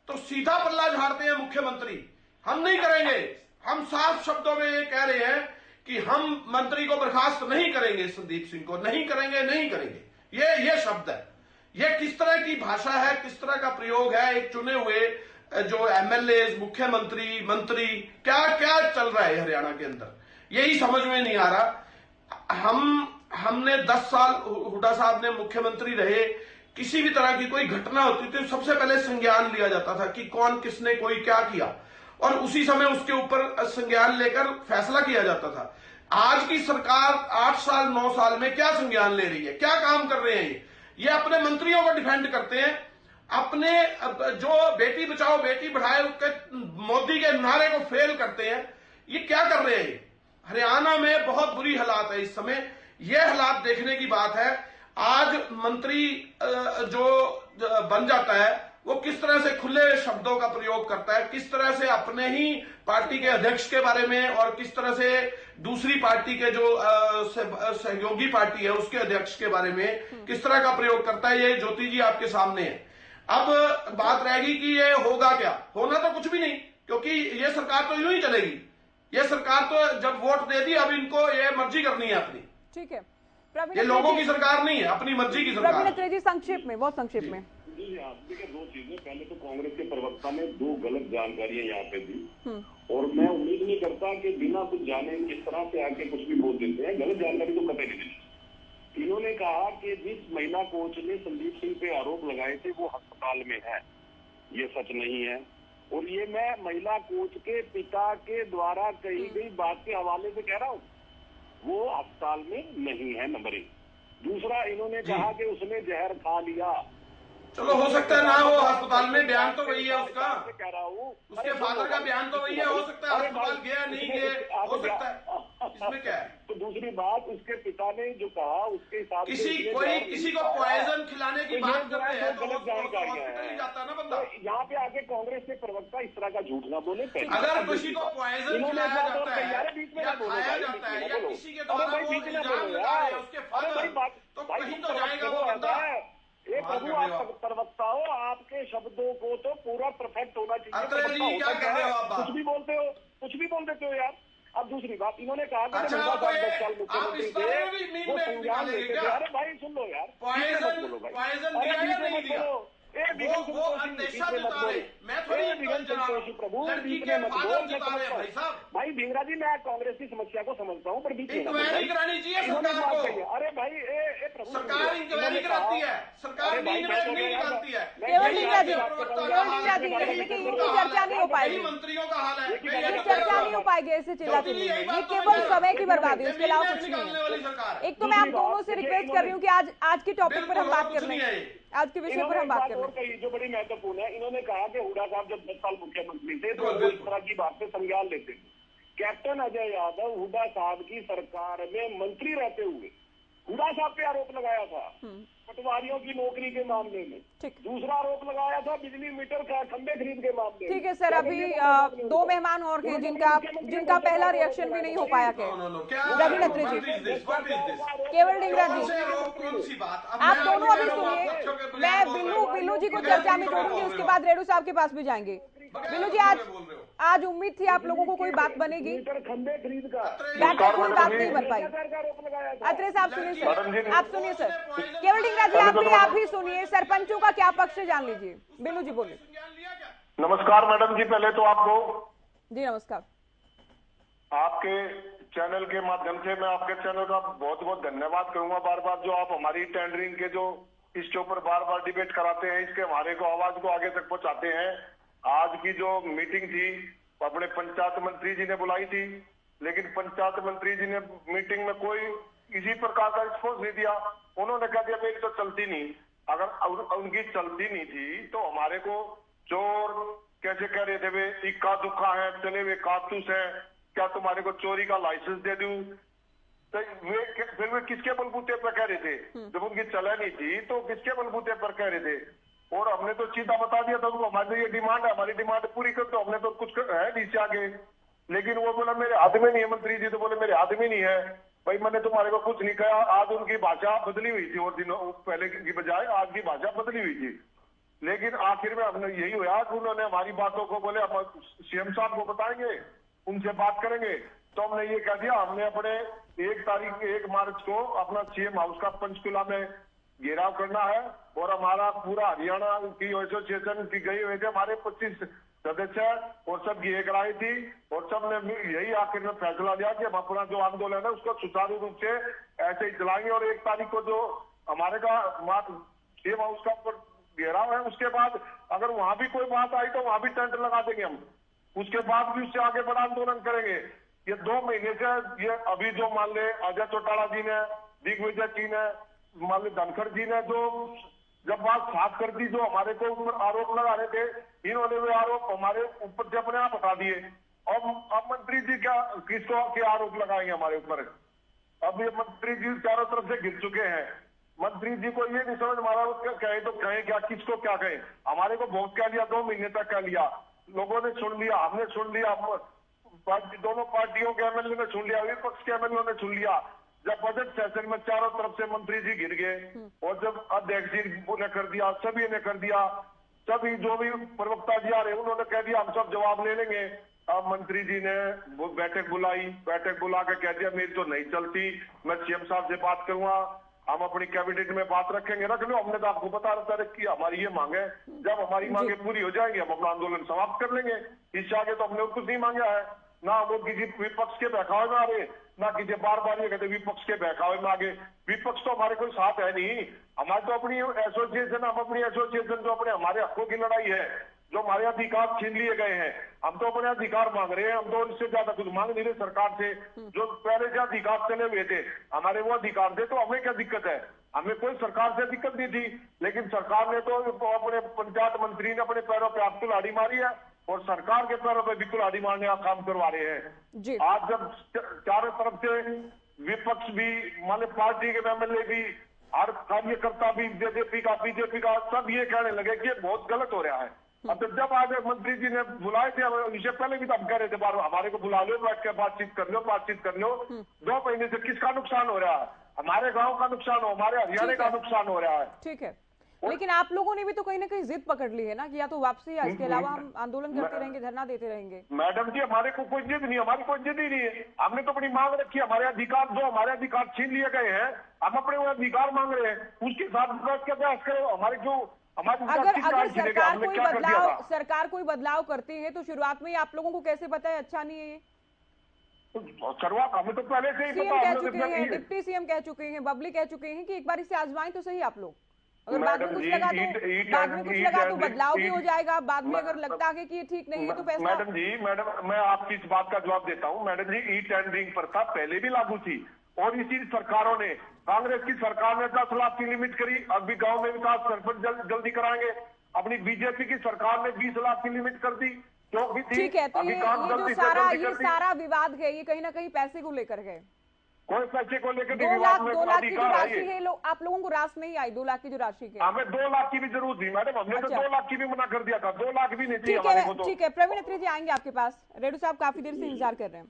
Speaker 11: तो सीधा पल्ला झाड़ते हैं मुख्यमंत्री, हम नहीं करेंगे। हम साफ शब्दों में ये कह रहे हैं कि हम मंत्री को बर्खास्त नहीं करेंगे, संदीप सिंह को नहीं करेंगे। ये शब्द है। ये किस तरह की भाषा है, किस तरह का प्रयोग है। एक चुने हुए जो एमएलए, मुख्यमंत्री, मंत्री, क्या क्या चल रहा है हरियाणा के अंदर, यही समझ में नहीं आ रहा। हमने 10 साल हुड्डा साहब ने मुख्यमंत्री रहे, किसी भी तरह की कोई घटना होती थी सबसे पहले संज्ञान लिया जाता था कि कौन किसने कोई क्या किया, और उसी समय उसके ऊपर संज्ञान लेकर फैसला किया जाता था। आज की सरकार 8 साल 9 साल में क्या संज्ञान ले रही है, क्या काम कर रहे हैं ये अपने मंत्रियों को डिफेंड करते हैं, अपने जो बेटी बचाओ बेटी बढ़ाओ के मोदी के नारे को फेल करते हैं। ये क्या कर रहे हैं। हरियाणा में बहुत बुरी हालात है इस समय, ये हालात देखने की बात है। आज मंत्री जो बन जाता है वो किस तरह से खुले शब्दों का प्रयोग करता है, किस तरह से अपने ही पार्टी के अध्यक्ष के बारे में और किस तरह से दूसरी पार्टी के जो सहयोगी पार्टी है उसके अध्यक्ष के बारे में किस तरह का प्रयोग करता है, ये ज्योति जी आपके सामने है। अब बात रहेगी कि ये होगा क्या। होना तो कुछ भी नहीं, क्योंकि ये सरकार तो यूं ही चलेगी। ये सरकार तो जब वोट दे दी, अब इनको ये मर्जी करनी है अपनी।
Speaker 3: ठीक है,
Speaker 11: ये लोगों की सरकार नहीं है, अपनी मर्जी की सरकार।
Speaker 3: जी संक्षेप में, बहुत संक्षेप में।
Speaker 9: जी आप देखिए, 2 चीजें। पहले तो कांग्रेस के प्रवक्ता ने 2 गलत जानकारियां यहाँ पे दी, और मैं उम्मीद नहीं करता कि बिना कुछ जाने किस तरह से आके कुछ भी बोल देते हैं। गलत जानकारी तो कतई नहीं दी। इन्होंने कहा कि जिस महिला कोच ने संदीप सिंह पे आरोप लगाए थे वो अस्पताल में है, ये सच नहीं है। और ये मैं महिला कोच के पिता के द्वारा कही गई बात के हवाले से कह रहा हूँ, वो अस्पताल में नहीं है, नंबर 1। दूसरा, इन्होंने कहा कि उसने जहर खा लिया।
Speaker 11: चलो हो सकता है ना हो अस्पताल में, बयान तो वही है उसका,
Speaker 9: कह रहा हूँ
Speaker 11: उसके फादर का बयान तो वही है। हो सकता है अस्पताल गया नहीं गया, हो सकता है। इसमें क्या है?
Speaker 9: तो दूसरी बात, उसके पिता ने जो कहा उसके हिसाब से
Speaker 11: किसी को पॉइजन खिलाने की बात
Speaker 9: तो
Speaker 11: करते हैं तो
Speaker 9: गलत जानकारी
Speaker 11: हॉस्पिटल ही जाता है ना
Speaker 9: है।
Speaker 11: बंदा।
Speaker 9: तो यहाँ पे आके कांग्रेस के प्रवक्ता इस तरह का झूठ ना बोले।
Speaker 11: अगर किसी को पॉइजन
Speaker 9: इन्होंने
Speaker 11: खिलाया
Speaker 9: बात और
Speaker 11: जाता
Speaker 9: यार
Speaker 11: है
Speaker 9: बीच में
Speaker 11: या
Speaker 9: ना बोलो
Speaker 11: खाया
Speaker 9: भाई,
Speaker 11: जाता है
Speaker 9: बीच में
Speaker 11: या
Speaker 9: ना
Speaker 11: किसी के
Speaker 9: बोलो।
Speaker 11: द्वारा
Speaker 9: अरे
Speaker 11: वो
Speaker 9: भाई बीच में ना
Speaker 11: इल्जाम
Speaker 9: बोलो
Speaker 11: लगा रहे हैं
Speaker 9: यार।
Speaker 11: उसके
Speaker 9: अरे
Speaker 11: फादर,
Speaker 9: भाई बात
Speaker 11: तो
Speaker 9: भाई
Speaker 11: कहीं
Speaker 9: तुम
Speaker 11: तो जाएगा वो
Speaker 9: देखो
Speaker 11: बंदा।
Speaker 9: ऐसा है, ये
Speaker 11: बात
Speaker 9: प्रभु
Speaker 11: कर रहे हो
Speaker 9: आप प्रवक्ता हो, आपके शब्दों को तो पूरा परफेक्ट होना चाहिए।
Speaker 11: अत्रे जी,
Speaker 9: प्रवक्ता
Speaker 11: क्या
Speaker 9: होता
Speaker 11: कर रहे हो आप?
Speaker 9: कुछ भी बोलते हो, कुछ भी बोल देते हो यार। अब दूसरी बात, इन्होंने कहा कि
Speaker 11: अच्छा,
Speaker 9: हुड्डा
Speaker 11: आप
Speaker 9: साहब 10 साल
Speaker 11: आप
Speaker 9: मुख्यमंत्री
Speaker 11: इस
Speaker 9: थे,
Speaker 11: बारे में भी मीम
Speaker 9: वो
Speaker 11: में
Speaker 9: संज्ञान
Speaker 11: निकालेंगे
Speaker 9: लेते थे।
Speaker 11: क्या?
Speaker 9: अरे भाई सुन लो यार, बीच में मत बोलो भाई।
Speaker 11: पॉइजन
Speaker 9: अरे
Speaker 11: दिया या
Speaker 9: बीच में
Speaker 11: नहीं
Speaker 9: मत
Speaker 11: दिया?
Speaker 9: बोलो।
Speaker 11: वो अंदेशा जता रहे, मैं थोड़ी
Speaker 9: विगन
Speaker 11: जता रहा
Speaker 9: संतोषी
Speaker 11: हूँ।
Speaker 9: प्रभु,
Speaker 11: लड़की
Speaker 9: बीच
Speaker 11: के
Speaker 9: में मत
Speaker 11: फादर
Speaker 9: बोल।
Speaker 11: जता रहे हैं भाई साहब।
Speaker 9: भाई भिंगरा जी, मैं कांग्रेस की समस्या को समझता हूँ, पर बीच में ना बोलो
Speaker 11: इंक्वायरी
Speaker 9: भाई।
Speaker 11: करानी चाहिए
Speaker 9: इन्होंने
Speaker 11: सरकार
Speaker 9: बात
Speaker 11: को।
Speaker 9: कही है। अरे भाई ए प्रभु,
Speaker 11: सरकार इंक्वायरी कराती है, सरकार नींद में नहीं निकालती है।
Speaker 3: केवल नींद जी,
Speaker 11: प्रवक्ता
Speaker 3: केवल नींद जी, लेकिन इनकी चर्चा नहीं हो पाएगी।
Speaker 11: यही मंत्रियों का हाल है।
Speaker 3: ये चर्चा नहीं हो पाएगी ऐसे चिल्लाते में। ये केवल समय की बर्बादी है, उसके अलावा कुछ नहीं है। एक तो मैं आप दोनों से रिक्वेस्ट कर रही हूँ कि आज की टॉपिक पर हम बात कर लें, आज के विषय पर हम बात कर लें।
Speaker 9: जो बड़ी महत्वपूर्ण है, इन्होंने कहा कि हुड्डा साहब जब 10 साल मुख्यमंत्री थे तो वो इस तरह की बात से संज्ञान लेते थे। कैप्टन अजय यादव हुड्डा साहब की सरकार में मंत्री रहते हुए हुड्डा साहब पे आरोप लगाया था पटवारियों की नौकरी के मामले में। दूसरा आरोप लगाया था बिजली मीटर का खंबे खरीद के मामले में।
Speaker 3: ठीक है सर, अभी 2 मेहमान और हैं जिनका पहला रिएक्शन भी नहीं हो पाया। रवि अत्रे जी, केवल डिंगरा जी, आप दोनों अभी सुनिए। मैं बिल्लू जी को चर्चा में जोड़ूंगी, उसके बाद रेणु साहब के पास भी जाएंगे। बिल्लू जी, आज उम्मीद थी आप लोगों को कोई बात बनेगी,
Speaker 9: खंबे खरीद का
Speaker 3: कोई बात नहीं बन पाई। अत्रे साहब सुनिए सर, आप सुनिए सर। केवल डिंगरा जी, आप भी सुनिए, सरपंचों का क्या पक्ष है जान लीजिए। बिल्लू जी बोलिए।
Speaker 12: नमस्कार मैडम जी, पहले तो आपको
Speaker 3: जी नमस्कार।
Speaker 12: आपके चैनल के माध्यम से मैं आपके चैनल का बहुत बहुत धन्यवाद करूंगा। बार बार जो आप हमारी टेंडरिंग के जो इसके ऊपर बार बार डिबेट कराते हैं, इसके हमारे को आवाज को आगे तक पहुंचाते हैं। आज की जो मीटिंग थी अपने पंचायत मंत्री जी ने बुलाई थी, लेकिन पंचायत मंत्री जी ने मीटिंग में कोई किसी प्रकार का रिस्पॉन्स नहीं दिया। उन्होंने कह दिया मेरी तो चलती नहीं। अगर उनकी चलती नहीं थी तो हमारे को चोर कैसे कह रहे थे, वे इक्का दुक्का है, चले वे कारतूस है, क्या तुम्हारे को चोरी का लाइसेंस दे दूं? तो फिर वे किसके बलबूते पर कह रहे थे? जब उनकी चला नहीं थी तो किसके बलबूते पर कह रहे थे? और हमने तो सीधा बता दिया था उनको, हमारी ये डिमांड है, हमारी डिमांड पूरी कर दो। हमने तो कुछ है नीचे आगे, लेकिन वो बोला मेरे हाथ में नहीं है। मंत्री जी तो बोले मेरे हाथ में नहीं है। भाई मैंने तुम्हारे को कुछ नहीं कहा। आज उनकी भाषा बदली हुई थी, और दिनों पहले की बजाय आज की भाषा बदली हुई थी। लेकिन आखिर में हमने यही हुआ कि उन्होंने हमारी बातों को बोले हम सीएम साहब को बताएंगे, उनसे बात करेंगे। तो हमने ये कह दिया, हमने अपने 1 मार्च को अपना सीएम हाउस का पंचकुला में घेराव करना है। और हमारा पूरा हरियाणा की एसोसिएशन की गई हुए थे, हमारे 25 सदस्य और सबकी एक राय थी। और सबने यही आखिर में फैसला लिया कि हम अपना जो आंदोलन है उसको सुचारू रूप से ऐसे ही चलाएंगे। और 1 तारीख को जो हमारे का सीएम हाउस का घेराव है, उसके बाद अगर वहां भी कोई बात आई तो वहां भी टेंट लगा देंगे हम। उसके बाद भी उससे आगे बड़ा आंदोलन करेंगे। ये 2 महीने से ये अभी जो मान ले अजय चौटाला जी ने, दिग्विजय जी ने, मान ले धनखड़ जी ने जो जब बात साफ कर दी, जो हमारे को ऊपर आरोप लगा रहे थे, इन्होंने वे आरोप हमारे ऊपर से अपने आप हटा दिए। अब मंत्री जी क्या किसको क्या आरोप लगाएंगे हमारे ऊपर? अब ये मंत्री जी चारों तरफ से गिर चुके हैं। मंत्री जी को ये नहीं समझ मारा कहे तो कहें क्या, किसको क्या कहें? हमारे को बहुत कह लिया, 2 महीने तक कह लिया, लोगों ने सुन लिया, हमने सुन लिया, दोनों पार्टियों के एमएलए ने सुन लिया, विपक्ष के एमएलए ने सुन लिया। जब बजट सेशन में चारों तरफ से मंत्री जी गिर गए, और जब अध्यक्ष जी ने कर दिया, सभी ने कर दिया, सभी जो भी प्रवक्ता जी आ रहे उन्होंने कह दिया हम सब जवाब ले लेंगे। अब मंत्री जी ने बैठक बुलाई, बैठक बुला के कह दिया मेरी तो नहीं चलती, मैं सीएम साहब से बात करूंगा, हम अपनी कैबिनेट में बात रखेंगे। रख लो, हमने तो आपको बता रखा कि हमारी ये मांग है, जब हमारी मांगे पूरी हो जाएंगी हम अपना आंदोलन समाप्त कर लेंगे। इससे आगे तो हमने कुछ नहीं मांगा है, ना वो किसी विपक्ष के बहकावे में आ रहे, ना किसी बार बार ये कहते विपक्ष के बहकावे में आगे। विपक्ष तो हमारे कोई साथ है नहीं, हमारे तो अपनी एसोसिएशन, हम अपनी एसोसिएशन जो अपने हमारे हकों की लड़ाई है, जो हमारे अधिकार छीन लिए गए हैं, हम तो अपने अधिकार मांग रहे हैं। हम तो इससे ज्यादा कुछ मांग नहीं रहे सरकार से। जो पहले से अधिकार चले हुए थे हमारे, वो अधिकार थे, तो हमें क्या दिक्कत है? हमें कोई सरकार से दिक्कत नहीं थी, लेकिन सरकार ने तो अपने पंचायत मंत्री ने अपने पैरों पे आप कुल्हाड़ी मारी है। और सरकार के पैरों पे भी कुल्हाड़ी मारने का काम करवा रहे हैं। आज जब चारों तरफ से विपक्ष भी, मान लो पार्टी के एमएलए भी, हर कार्यकर्ता भी, बीजेपी का सब ये कहने लगे कि ये बहुत गलत हो रहा है। अब जब आज मंत्री जी ने बुलाए थे, इससे पहले भी तो हम कह रहे थे बार हमारे को बुला लो, बैठ के बातचीत कर लो। 2 महीने से किसका नुकसान हो रहा है? हमारे गांव का नुकसान हो, हमारे हरियाणा का नुकसान हो रहा है।
Speaker 3: ठीक है, लेकिन आप लोगों ने भी तो कहीं ना कहीं जिद पकड़ ली है ना कि या तो वापसी, या इसके अलावा हम आंदोलन करते रहेंगे, धरना देते रहेंगे।
Speaker 12: मैडम जी, हमारे को कोई जिद नहीं, हमारी कोई जिद ही नहीं है। हमने तो अपनी मांग रखी है। हमारे अधिकार छीन लिए गए हैं, हम अपने वो अधिकार मांग रहे हैं, उसके साथ बैठ के बहस करो। हमारे जो
Speaker 3: अगर सरकार कोई बदलाव करती है तो शुरुआत में ही आप लोगों को कैसे पता है अच्छा नहीं है ये?
Speaker 12: शुरुआत हमें तो पहले से ही
Speaker 3: सीएम कह चुके हैं, डिप्टी सीएम कह चुके हैं, बबली कह चुके हैं कि एक बार इसे आजमाएं तो सही आप लोग। अगर बाद में कुछ लगा तो बदलाव भी हो जाएगा। बाद में अगर लगता है कि ये ठीक नहीं है तो फैसला।
Speaker 12: मैडम मैं आपकी इस बात का जवाब देता हूँ। मैडम जी, ई टेंडरिंग प्रथा पहले भी लागू थी और इसी सरकारों ने, कांग्रेस की सरकार ने 10 लाख की लिमिट करी। अभी गांव में विकास सरपंच जल्दी कराएंगे। अपनी बीजेपी की सरकार ने 20 लाख की लिमिट कर दी।
Speaker 3: ठीक है, तो ये जो सारा विवाद है ये कहीं ना कहीं पैसे को लेकर है।
Speaker 12: कोई पैसे को लेकर
Speaker 3: 2 लाख की जो राशि है आप लोगों को रास नहीं आई। 2 लाख की जो राशि है,
Speaker 12: हमें 2 लाख की भी जरूर थी मैडम। हमने तो 2 लाख की भी मना कर दिया था। 2 लाख भी नहीं थी हमारे को।
Speaker 3: ठीक है, प्रवीण अत्री जी आएंगे आपके पास। रेडू साहब काफी देर से इंतजार कर रहे हैं।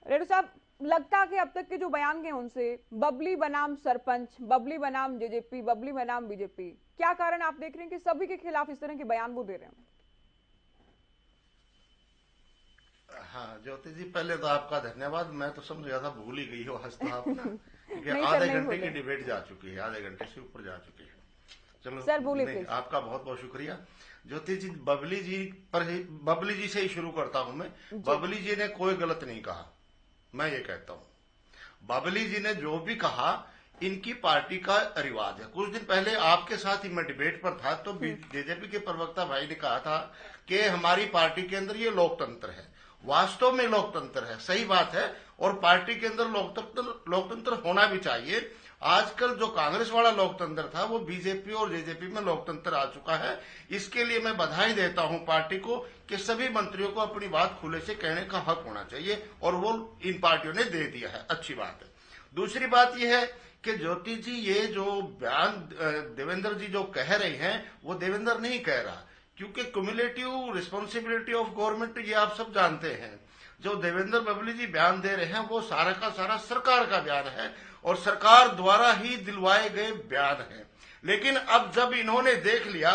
Speaker 3: रेडू साहब, लगता कि अब तक के जो बयान गए उनसे बबली बनाम सरपंच, बबली बनाम जेजेपी, बबली बनाम बीजेपी, क्या कारण आप देख रहे हैं कि सभी के खिलाफ इस तरह के बयान वो दे रहे हैं?
Speaker 13: हाँ ज्योति जी, पहले तो आपका धन्यवाद। मैं तो समझ गया था भूल ही गई हो आज तो आप ना, क्योंकि आधे घंटे की डिबेट जा चुकी है, आधे घंटे से ऊपर जा चुकी है। चलो
Speaker 3: सर बोलिए,
Speaker 13: आपका बहुत बहुत शुक्रिया। ज्योति जी, बबली जी से ही शुरू करता हूं मैं। बबली जी ने कोई गलत नहीं कहा, मैं ये कहता हूं। बबली जी ने जो भी कहा इनकी पार्टी का रिवाज है। कुछ दिन पहले आपके साथ ही मैं डिबेट पर था तो बीजेपी के प्रवक्ता भाई ने कहा था कि हमारी पार्टी के अंदर ये लोकतंत्र है। वास्तव में लोकतंत्र है, सही बात है, और पार्टी के अंदर लोकतंत्र होना भी चाहिए। आजकल जो कांग्रेस वाला लोकतंत्र था वो बीजेपी और जेजेपी में लोकतंत्र आ चुका है। इसके लिए मैं बधाई देता हूं पार्टी को कि सभी मंत्रियों को अपनी बात खुले से कहने का हक होना चाहिए और वो इन पार्टियों ने दे दिया है, अच्छी बात है। दूसरी बात यह है कि ज्योति जी, ये जो बयान देवेंद्र जी जो कह रहे हैं वो देवेंद्र नहीं कह रहा, क्योंकि क्यूमुलेटिव रिस्पॉन्सिबिलिटी ऑफ गवर्नमेंट ये आप सब जानते हैं। जो देवेंद्र बबली जी बयान दे रहे हैं वो सारा का सारा सरकार का बयान है और सरकार द्वारा ही दिलवाए गए बयान है। लेकिन अब जब इन्होंने देख लिया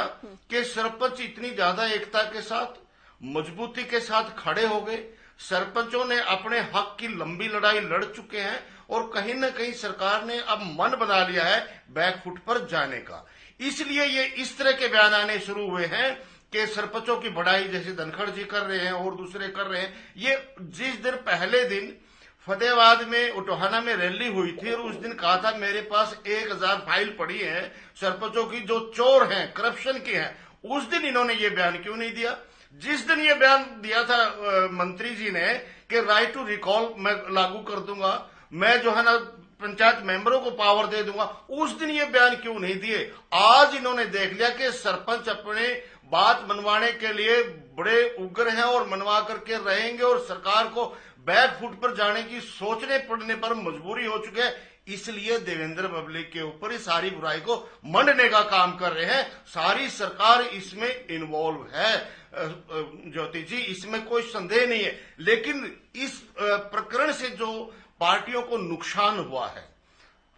Speaker 13: कि सरपंच इतनी ज्यादा एकता के साथ, मजबूती के साथ खड़े हो गए, सरपंचों ने अपने हक की लंबी लड़ाई लड़ चुके हैं और कहीं न कहीं सरकार ने अब मन बना लिया है बैकफुट पर जाने का, इसलिए ये इस तरह के बयान आने शुरू हुए हैं कि सरपंचों की बढ़ाई जैसे धनखड़ जी कर रहे हैं और दूसरे कर रहे हैं। ये जिस दिन पहले दिन फतेहाबाद में उटोहाना में रैली हुई थी और उस दिन कहा था मेरे पास 1000 फाइल पड़ी है सरपंचों की जो चोर हैं, करप्शन की हैं, उस दिन इन्होंने ये बयान क्यों नहीं दिया? जिस दिन ये बयान दिया था मंत्री जी ने कि राइट टू रिकॉल मैं लागू कर दूंगा, मैं जो है ना पंचायत मेंबरों को पावर दे दूंगा, उस दिन ये बयान क्यों नहीं दिए? आज इन्होंने देख लिया कि सरपंच अपने बात मनवाने के लिए बड़े उग्र हैं और मनवा करके रहेंगे और सरकार को बैकफुट पर जाने की सोचने पड़ने पर मजबूरी हो चुके हैं, इसलिए देवेंद्र बबली के ऊपर ही सारी बुराई को मंडने का काम कर रहे हैं। सारी सरकार इसमें इन्वॉल्व है ज्योति जी, इसमें कोई संदेह नहीं है। लेकिन इस प्रकरण से जो पार्टियों को नुकसान हुआ है,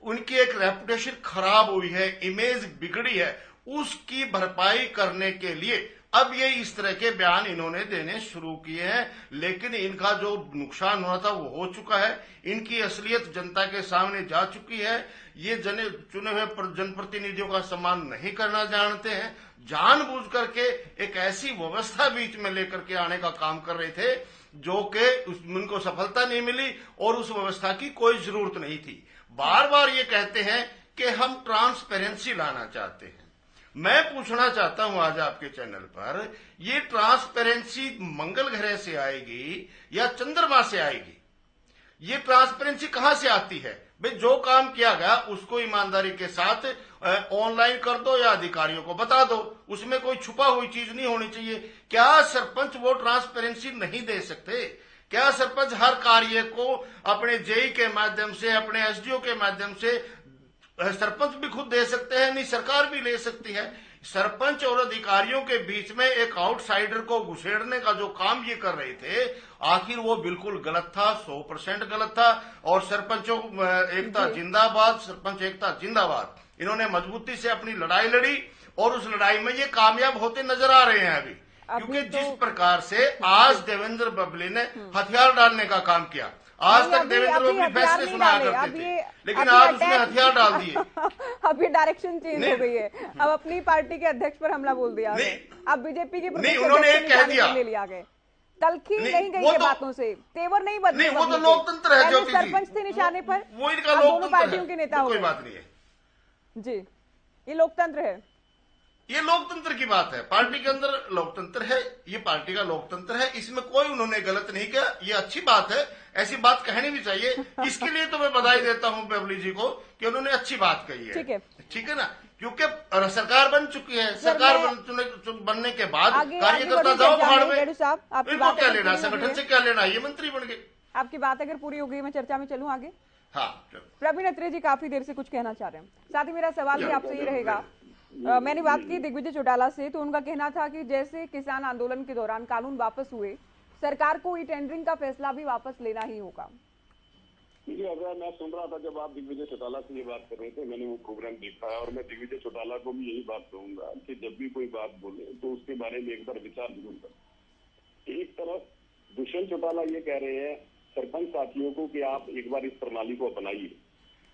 Speaker 13: उनकी एक रेपुटेशन खराब हुई है, इमेज बिगड़ी है, उसकी भरपाई करने के लिए अब ये इस तरह के बयान इन्होंने देने शुरू किए हैं। लेकिन इनका जो नुकसान हुआ था वो हो चुका है, इनकी असलियत जनता के सामने जा चुकी है। ये चुने हुए जनप्रतिनिधियों का सम्मान नहीं करना जानते हैं, जानबूझ करके एक ऐसी व्यवस्था बीच में लेकर के आने का काम कर रहे थे जो कि उनको सफलता नहीं मिली और उस व्यवस्था की कोई जरूरत नहीं थी। बार बार ये कहते हैं कि हम ट्रांसपेरेंसी लाना चाहते हैं। मैं पूछना चाहता हूं आज आपके चैनल पर, ये ट्रांसपेरेंसी मंगल ग्रह से आएगी या चंद्रमा से आएगी? ये ट्रांसपेरेंसी कहां से आती है? भाई जो काम किया गया उसको ईमानदारी के साथ ऑनलाइन कर दो या अधिकारियों को बता दो, उसमें कोई छुपा हुई चीज नहीं होनी चाहिए। क्या सरपंच वो ट्रांसपेरेंसी नहीं दे सकते? क्या सरपंच हर कार्य को अपने जेई के माध्यम से, अपने एसडीओ के माध्यम से सरपंच भी खुद दे सकते हैं? नहीं, सरकार भी ले सकती है। सरपंच और अधिकारियों के बीच में एक आउटसाइडर को घुसेड़ने का जो काम ये कर रहे थे, आखिर वो बिल्कुल गलत था, 100% गलत था। और सरपंचों एकता जिंदाबाद, सरपंच एकता जिंदाबाद। इन्होंने मजबूती से अपनी लड़ाई लड़ी और उस लड़ाई में ये कामयाब होते नजर आ रहे हैं अभी। क्योंकि जिस प्रकार से आज देवेंद्र बबली ने हथियार डालने का काम किया, आज तक देवेंद्र बबली फैसले सुनाया करते थे, लेकिन आज उसने हथियार डाल दिए।
Speaker 3: अब ये डायरेक्शन चेंज हो गई है, अब अपनी पार्टी के अध्यक्ष पर हमला बोल दिया, अब बीजेपी की
Speaker 13: उन्होंने एक कह दिया,
Speaker 3: ले लिया गए, तलखी नहीं गई है बातों से, तेवर नहीं बदले।
Speaker 13: वो तो लोकतंत्र है ज्योति जी,
Speaker 3: सरपंच थे निशाने पर,
Speaker 13: वो इनका
Speaker 3: दोनों पार्टियों के नेता हो,
Speaker 13: कोई बात नहीं है
Speaker 3: जी, ये लोकतंत्र है,
Speaker 13: ये लोकतंत्र की बात है। पार्टी के अंदर लोकतंत्र है, ये पार्टी का लोकतंत्र है, इसमें कोई उन्होंने गलत नहीं किया, ये अच्छी बात है, ऐसी बात कहनी भी चाहिए। इसके लिए तो मैं बधाई देता हूं बबली जी को कि उन्होंने अच्छी बात कही है, ठीक है ना, क्योंकि सरकार बन चुकी है, सरकार बनने के बाद कार्यकर्ता जाओ भाड़ में, इनको क्या लेना, संगठन से क्या लेना, ये मंत्री बन गए।
Speaker 3: आपकी बात अगर पूरी हो गई, मैं चर्चा में चलूं आगे।
Speaker 13: हाँ,
Speaker 3: प्रवीण अत्रे जी काफी देर से कुछ कहना चाह रहे हैं, साथ ही मेरा सवाल भी आपसे ये रहेगा, मैंने बात की दिग्विजय चौटाला से, तो उनका कहना था कि जैसे किसान आंदोलन के दौरान कानून वापस हुए, सरकार को ई टेंडरिंग का फैसला भी वापस लेना ही होगा।
Speaker 9: देखिए, अगर मैं सुन रहा था जब आप दिग्विजय चौटाला से ये बात कर रहे थे, मैंने वो प्रोग्राम देखा है और मैं दिग्विजय चौटाला को भी यही बात कहूंगा कि जब भी कोई बात बोले तो उसके बारे में एक बार विचार जरूर करें। एक तरफ दुष्यंत चौटाला ये कह रहे हैं सरपंच साथियों को कि आप एक बार इस प्रणाली को अपनाइए,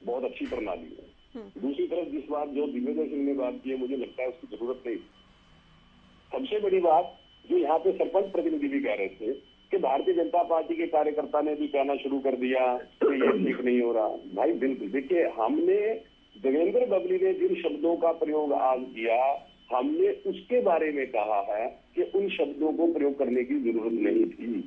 Speaker 9: बहुत अच्छी प्रणाली है। दूसरी तरफ जिस बात जो दिग्विजय सिंह ने बात की है, मुझे लगता है उसकी जरूरत नहीं। सबसे बड़ी बात जो यहाँ पे सरपंच प्रतिनिधि भी कह रहे थे कि भारतीय जनता पार्टी के कार्यकर्ता ने भी कहना शुरू कर दिया कि ये ठीक नहीं हो रहा। भाई बिल्कुल, देखिए, हमने देवेंद्र बबली ने जिन शब्दों का प्रयोग आज किया, हमने उसके बारे में कहा है कि उन शब्दों को प्रयोग करने की जरूरत नहीं थी।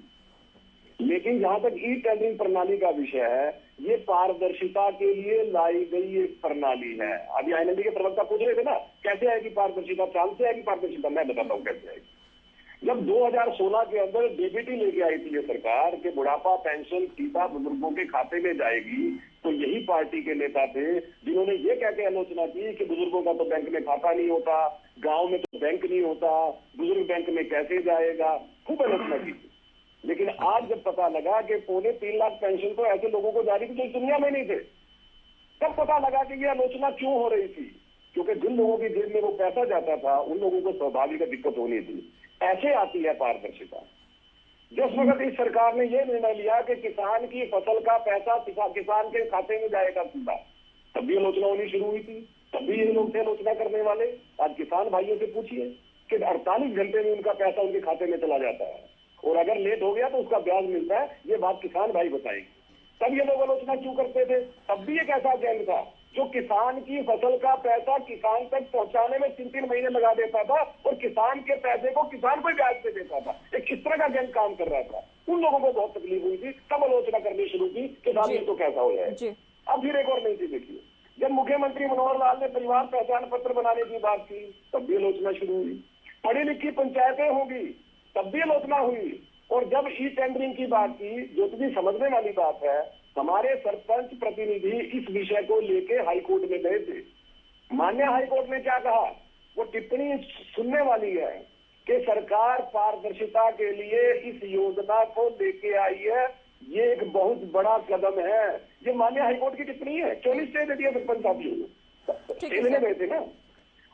Speaker 9: लेकिन जहां तक ई टेंडरिंग प्रणाली का विषय है, ये पारदर्शिता के लिए लाई गई एक प्रणाली है। अभी आईएनएलडी के प्रवक्ता पूछ रहे थे ना, कैसे आएगी पारदर्शिता, चांद से आएगी पारदर्शिता, मैं बताता हूँ कैसे आएगी। जब 2016 के अंदर डीबीटी लेके आई थी ये सरकार के बुढ़ापा पेंशन सीधा बुजुर्गों के खाते में जाएगी, तो यही पार्टी के नेता थे जिन्होंने ये कह के आलोचना की कि बुजुर्गों का तो बैंक में खाता नहीं होता, गाँव में तो बैंक नहीं होता, बुजुर्ग बैंक में कैसे जाएगा, खूब आलोचना की। लेकिन आज जब पता लगा कि 3.25 लाख पेंशन तो ऐसे लोगों को जारी थी जो इस दुनिया में नहीं थे, तब पता लगा कि ये आलोचना क्यों हो रही थी, क्योंकि जिन लोगों की जेब में वो पैसा जाता था उन लोगों को स्वाभाविक दिक्कत होनी थी। ऐसे आती है पारदर्शिता। जिस वक्त इस सरकार ने यह निर्णय लिया कि किसान की फसल का पैसा किसान के खाते में जाएगा सीधा, तब भी आलोचना होनी शुरू हुई थी, तब भी ये लोग थे आलोचना करने वाले। आज किसान भाइयों से पूछिए कि 48 घंटे में उनका पैसा उनके खाते में चला जाता है, और अगर लेट हो गया तो उसका ब्याज मिलता है। ये बात किसान भाई बताएंगे। तब ये लोग आलोचना क्यों करते थे? तब भी एक ऐसा गैंग था जो किसान की फसल का पैसा किसान तक पहुंचाने में 3-3 महीने लगा देता था और किसान के पैसे को किसान को ब्याज पे देता था। एक किस तरह का गैंग काम कर रहा था, उन लोगों को बहुत तकलीफ हुई थी, तब आलोचना करनी शुरू की कि साहब ये तो कैसा हो जाए। अब फिर एक और नई चीज देखिए, जब मुख्यमंत्री मनोहर लाल ने परिवार पहचान पत्र बनाने की बात की, तब भी आलोचना शुरू हुई। पढ़ी लिखी पंचायतें होंगी, तब भी आलोचना हुई। और जब ई टेंडरिंग की बात की, जो भी समझने वाली बात है, हमारे सरपंच प्रतिनिधि इस विषय को लेके हाईकोर्ट में गए थे। माननीय हाईकोर्ट ने क्या कहा, वो टिप्पणी सुनने वाली है कि सरकार पारदर्शिता के लिए इस योजना को लेके आई है, ये एक बहुत बड़ा कदम है। ये माननीय हाईकोर्ट की टिप्पणी है। 24 स्टे दे दिया सरपंच साथियों को, लेने गए थे ना।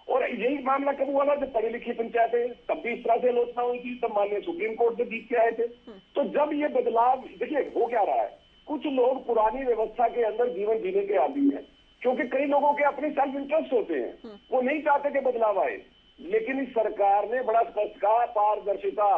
Speaker 9: और यही मामला कब हुआ था, जब पढ़ी लिखी पंचायतें, तब भी इस तरह से आलोचना हुई थी, तब माननीय सुप्रीम कोर्ट से जीत के आए थे। तो जब ये बदलाव, देखिए हो क्या रहा है, कुछ लोग पुरानी व्यवस्था के अंदर जीवन जीने के आदी हैं, क्योंकि कई लोगों के अपने सेल्फ इंटरेस्ट होते हैं, वो नहीं चाहते कि बदलाव आए। लेकिन इस सरकार ने बड़ा स्पष्ट कहा, पारदर्शिता,